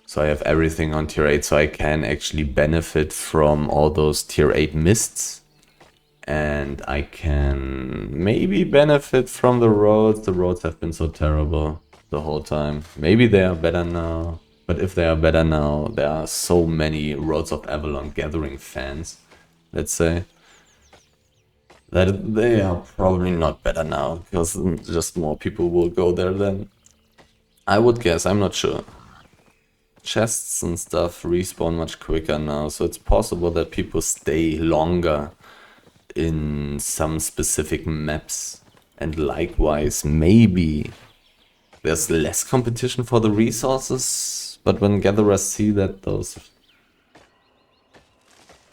So I have everything on tier 8, so I can actually benefit from all those tier 8 mists. And I can maybe benefit from the roads. The roads have been so terrible the whole time. Maybe they are better now. But if they are better now, there are so many Roads of Avalon Gathering fans, let's say, that they are probably not better now, because just more people will go there then. I would guess, I'm not sure. Chests and stuff respawn much quicker now, so it's possible that people stay longer in some specific maps. And likewise, maybe there's less competition for the resources, but when gatherers see that those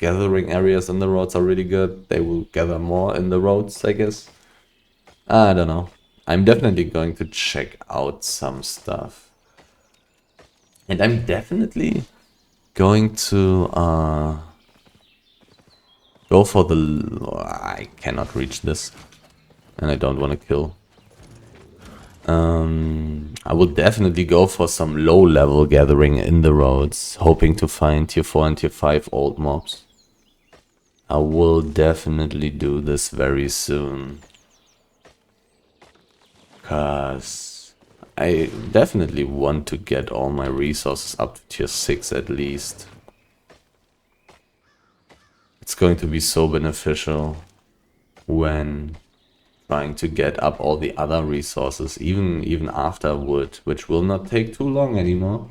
gathering areas in the roads are really good, they will gather more in the roads, I guess. I don't know. I'm definitely going to check out some stuff. And I'm definitely going to go for the... I cannot reach this. And I don't want to kill. I will definitely go for some low-level gathering in the roads, hoping to find tier 4 and tier 5 old mobs. I will definitely do this very soon. Because I definitely want to get all my resources up to tier 6 at least. It's going to be so beneficial when trying to get up all the other resources, even afterward, which will not take too long anymore.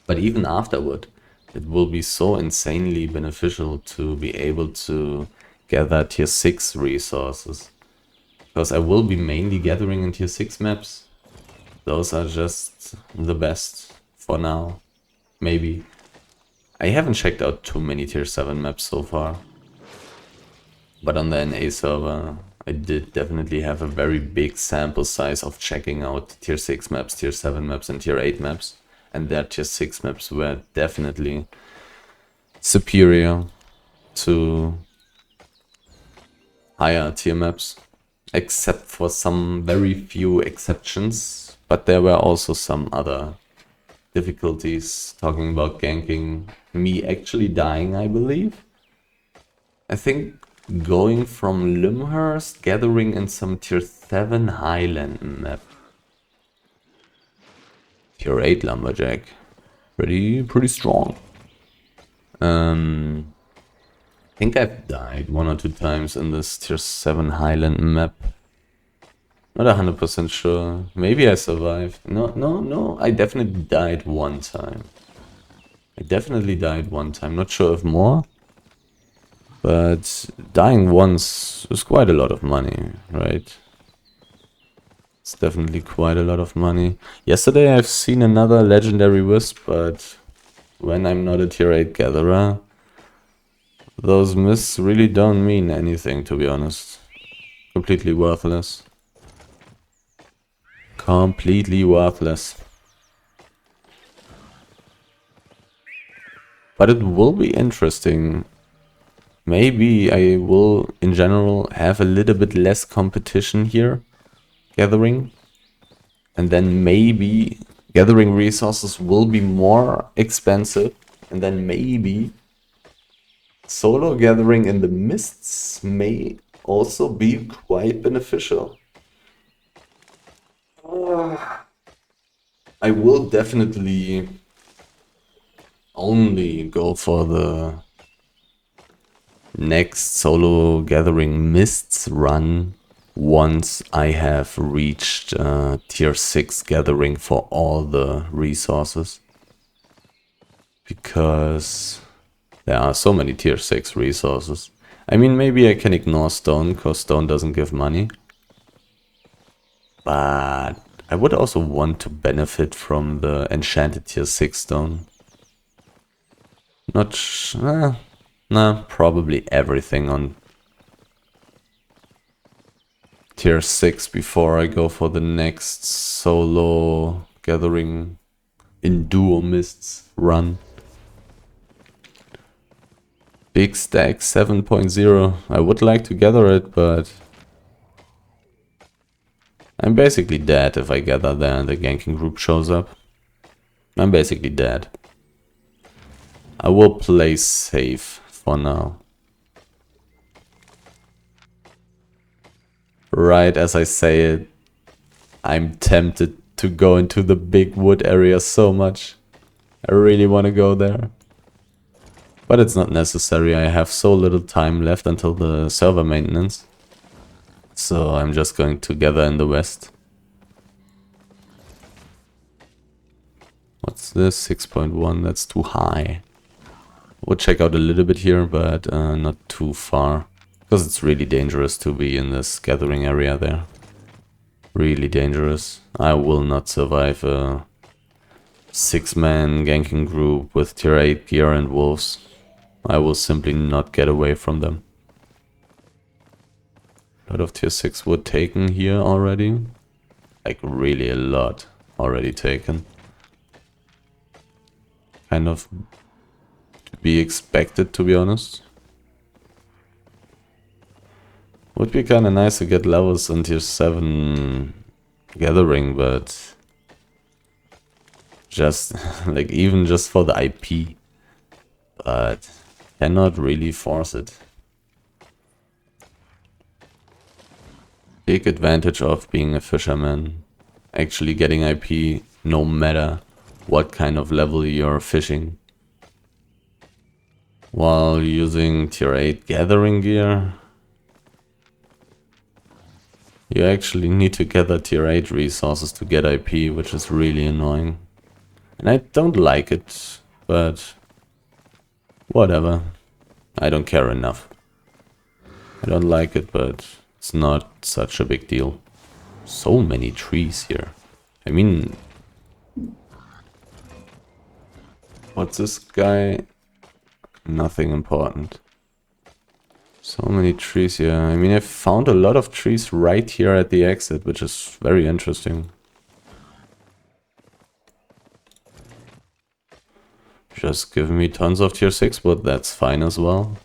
But even afterward, it will be so insanely beneficial to be able to gather tier 6 resources. Because I will be mainly gathering in tier 6 maps. Those are just the best for now. Maybe. I haven't checked out too many tier 7 maps so far. But on the NA server, I did definitely have a very big sample size of checking out tier 6 maps, tier 7 maps and tier 8 maps. And their tier 6 maps were definitely superior to higher tier maps. Except for some very few exceptions. But there were also some other difficulties, talking about ganking. Me actually dying, I believe. I think going from Lyndhurst, gathering in some tier 7 Highland map. Tier 8 Lumberjack. Pretty strong. I think I've died 1 or 2 times in this tier 7 Highland map. Not 100% sure. Maybe I survived. No. I definitely died 1 time. Not sure if more. But dying once is quite a lot of money, right? It's definitely quite a lot of money. Yesterday I've seen another legendary wisp, but when I'm not a tier 8 gatherer, those mists really don't mean anything, to be honest. Completely worthless. Completely worthless. But it will be interesting. Maybe I will, in general, have a little bit less competition here, gathering. And then maybe gathering resources will be more expensive. And then maybe solo gathering in the mists may also be quite beneficial. I will definitely only go for the next solo gathering mists run once I have reached tier 6 gathering for all the resources. Because there are so many tier 6 resources. I mean, maybe I can ignore stone, because stone doesn't give money. But I would also want to benefit from the enchanted tier 6 stone. Probably everything on tier 6 before I go for the next solo gathering in duo mists run. Big stack 7.0. I would like to gather it, but I'm basically dead if I gather there and the ganking group shows up. I'm basically dead. I will play safe for now. Right as I say it, I'm tempted to go into the big wood area so much. I really want to go there. But it's not necessary, I have so little time left until the server maintenance. So I'm just going to gather in the west. What's this? 6.1, that's too high. We'll check out a little bit here, but not too far. Because it's really dangerous to be in this gathering area there. Really dangerous. I will not survive a 6-man ganking group with tier 8 gear and wolves. I will simply not get away from them. A lot of tier 6 wood taken here already. Like really a lot already taken. Kind of to be expected, to be honest. Would be kind of nice to get levels on tier 7 gathering, but just like even just for the IP. But cannot really force it. Big advantage of being a fisherman. Actually getting IP no matter what kind of level you're fishing. While using tier 8 gathering gear, you actually need to gather tier 8 resources to get IP, which is really annoying. And I don't like it, but whatever. I don't care enough. I don't like it, but it's not such a big deal. So many trees here. I mean, what's this guy? Nothing important. So many trees here. I mean, I found a lot of trees right here at the exit, which is very interesting. Just give me tons of tier 6 wood, that's fine as well.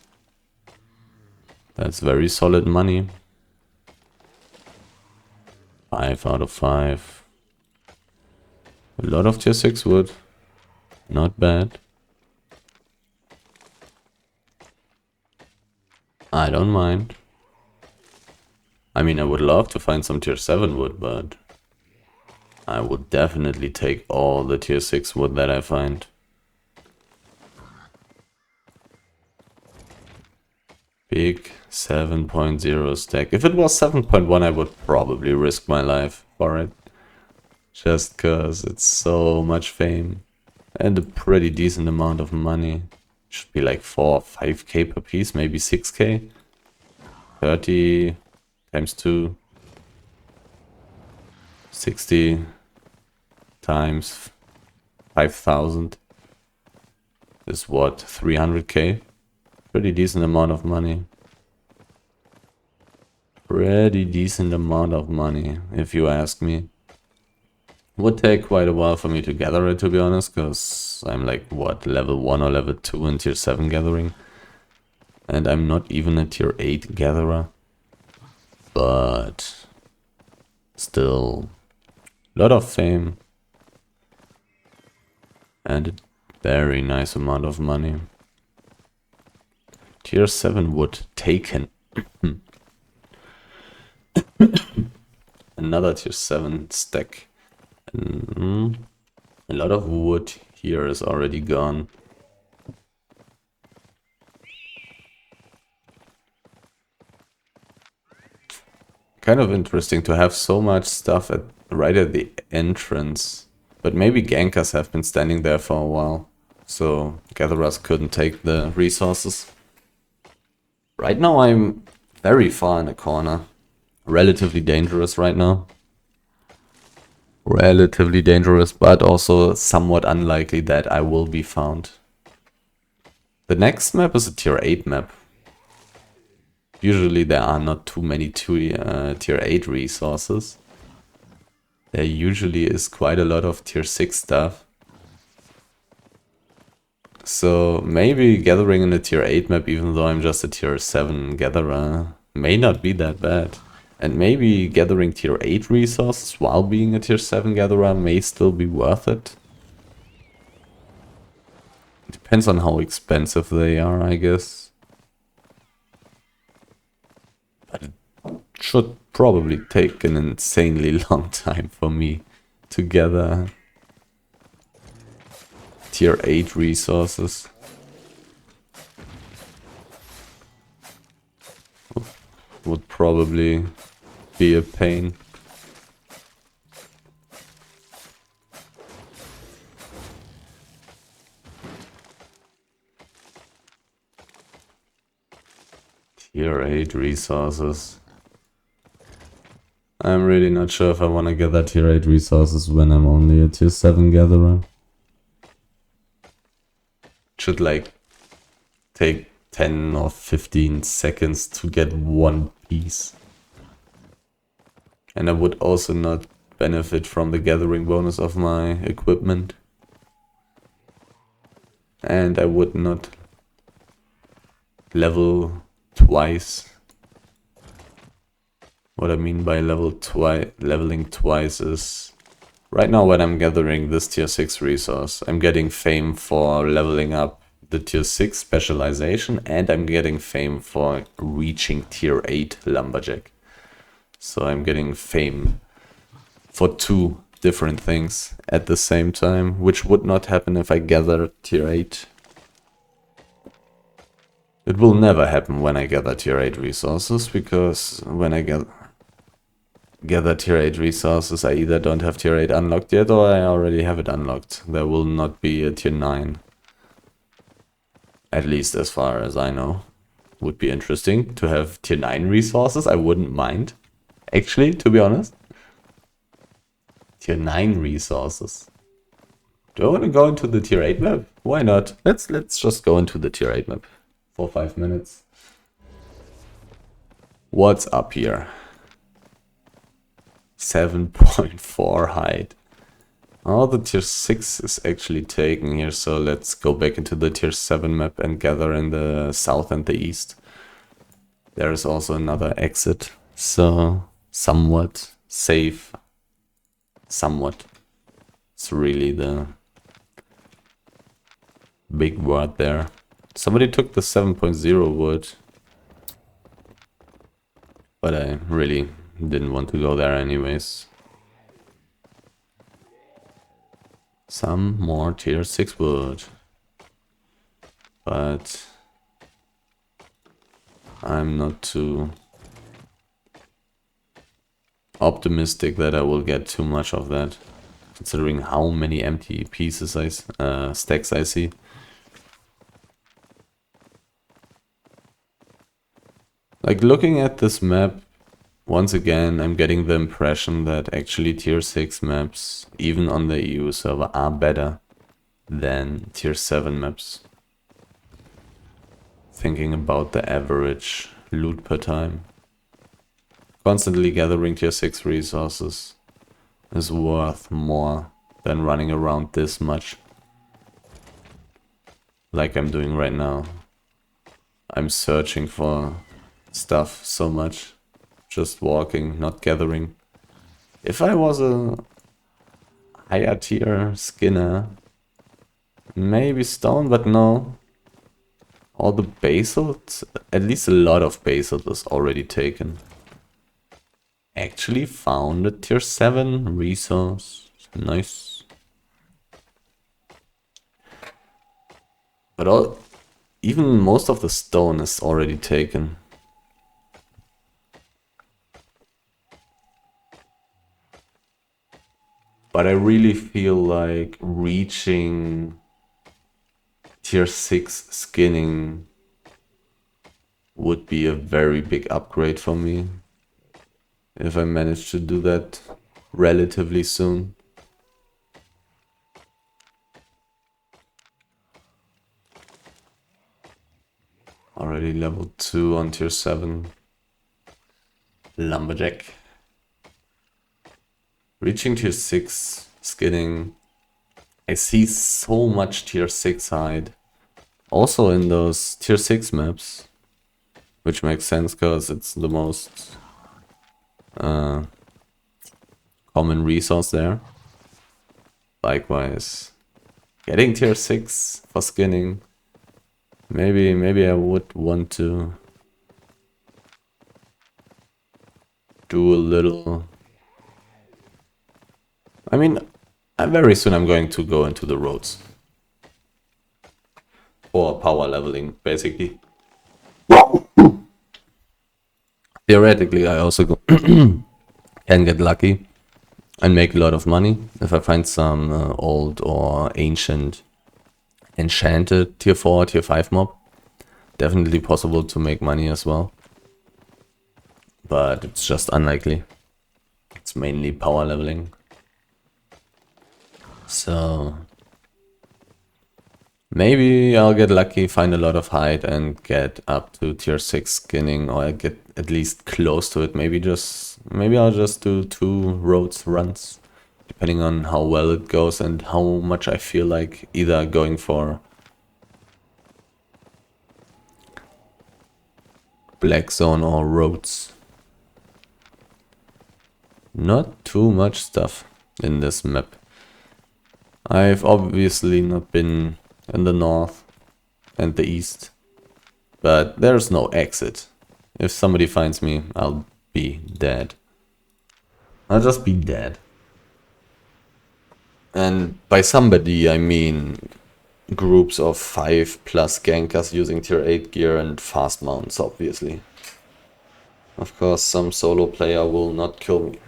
That's very solid money. 5 out of 5. A lot of tier 6 wood. Not bad. I don't mind. I mean, I would love to find some tier 7 wood, but I would definitely take all the tier 6 wood that I find. Big 7.0 stack. If it was 7.1, I would probably risk my life for it. Just cause it's so much fame. And a pretty decent amount of money. Should be like 4 or 5k per piece, maybe 6k. 30 times 2. 60 times 5,000 is what, 300k? Pretty decent amount of money. Pretty decent amount of money, if you ask me. Would take quite a while for me to gather it, to be honest, because I'm like, what, level 1 or level 2 in tier 7 gathering. And I'm not even a tier 8 gatherer. But still, a lot of fame. And a very nice amount of money. Tier 7 wood taken. Another tier 7 stack. A lot of wood here is already gone. Kind of interesting to have so much stuff right at the entrance. But maybe gankers have been standing there for a while. So gatherers couldn't take the resources. Right now I'm very far in a corner. Relatively dangerous right now. Relatively dangerous, but also somewhat unlikely that I will be found. The next map is a tier 8 map. Usually there are not too many tier 8 resources. There usually is quite a lot of tier 6 stuff. So maybe gathering in a tier 8 map, even though I'm just a tier 7 gatherer, may not be that bad. And maybe gathering tier 8 resources while being a tier 7 gatherer may still be worth it. It depends on how expensive they are, I guess. But it should probably take an insanely long time for me to gather tier 8 resources. Would probably be a pain. Tier 8 resources. I'm really not sure if I want to gather tier 8 resources when I'm only a tier 7 gatherer. Should like take 10 or 15 seconds to get one piece. And I would also not benefit from the gathering bonus of my equipment. And I would not level twice. What I mean by leveling twice is... Right now when I'm gathering this tier 6 resource, I'm getting fame for leveling up the tier 6 specialization, and I'm getting fame for reaching tier 8 lumberjack. So I'm getting fame for 2 different things at the same time, which would not happen if I gather tier 8. It will never happen when I gather tier 8 resources, because when I gather tier 8 resources, I either don't have tier 8 unlocked yet, or I already have it unlocked. There will not be a tier 9. At least as far as I know. Would be interesting to have tier 9 resources, I wouldn't mind. Actually, to be honest. Tier 9 resources. Do I want to go into the tier 8 map? Why not? Let's just go into the tier 8 map for 5 minutes. What's up here? 7.4 height. Oh, the tier 6 is actually taken here, so let's go back into the tier 7 map and gather in the south and the east. There is also another exit, so somewhat safe. Somewhat. It's really the big word there. Somebody took the 7.0 wood, but I really didn't want to go there anyways. Some more tier 6 wood, but I'm not too optimistic that I will get too much of that, considering how many empty pieces stacks I see. Like, looking at this map, once again, I'm getting the impression that actually tier 6 maps, even on the EU server, are better than tier 7 maps. Thinking about the average loot per time. Constantly gathering tier 6 resources is worth more than running around this much. Like I'm doing right now. I'm searching for stuff so much. Just walking, not gathering. If I was a higher tier skinner, maybe stone, but no. All the basalt, at least a lot of basalt is already taken. Actually found a tier 7 resource. Nice. But even most of the stone is already taken. But I really feel like reaching tier 6 skinning would be a very big upgrade for me. If I manage to do that relatively soon. Already level 2 on tier 7. Lumberjack. Reaching tier 6 skinning. I see so much tier 6 hide. Also in those tier 6 maps. Which makes sense because it's the most common resource there. Likewise, getting tier 6 for skinning. Maybe I would want to do a little. I mean, very soon I'm going to go into the roads for power leveling, basically. Theoretically, I also can get lucky and make a lot of money if I find some old or ancient enchanted tier 4 tier 5 mob. Definitely possible to make money as well, but it's just unlikely. It's mainly power leveling. So Maybe I'll get lucky, find a lot of hide and get up to tier 6 skinning, or I get at least close to it. Maybe I'll just do 2 roads runs, depending on how well it goes and how much I feel like either going for black zone or roads. Not too much stuff in this map. I've obviously not been in the north and the east, but there's no exit. If somebody finds me, I'll be dead. I'll just be dead. And by somebody, I mean groups of 5+ gankers using tier 8 gear and fast mounts, obviously. Of course, some solo player will not kill me.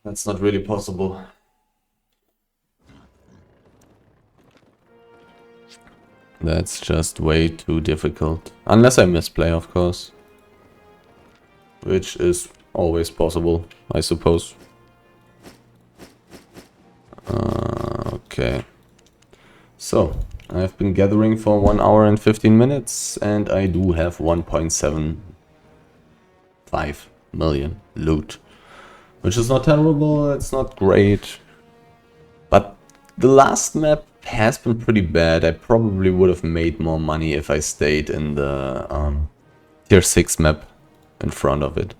That's not really possible. That's just way too difficult. Unless I misplay, of course. Which is always possible, I suppose. Okay. So, I've been gathering for 1 hour and 15 minutes, and I do have 1.75 million loot. Which is not terrible, it's not great. But the last map has been pretty bad. I probably would have made more money if I stayed in the tier 6 map in front of it.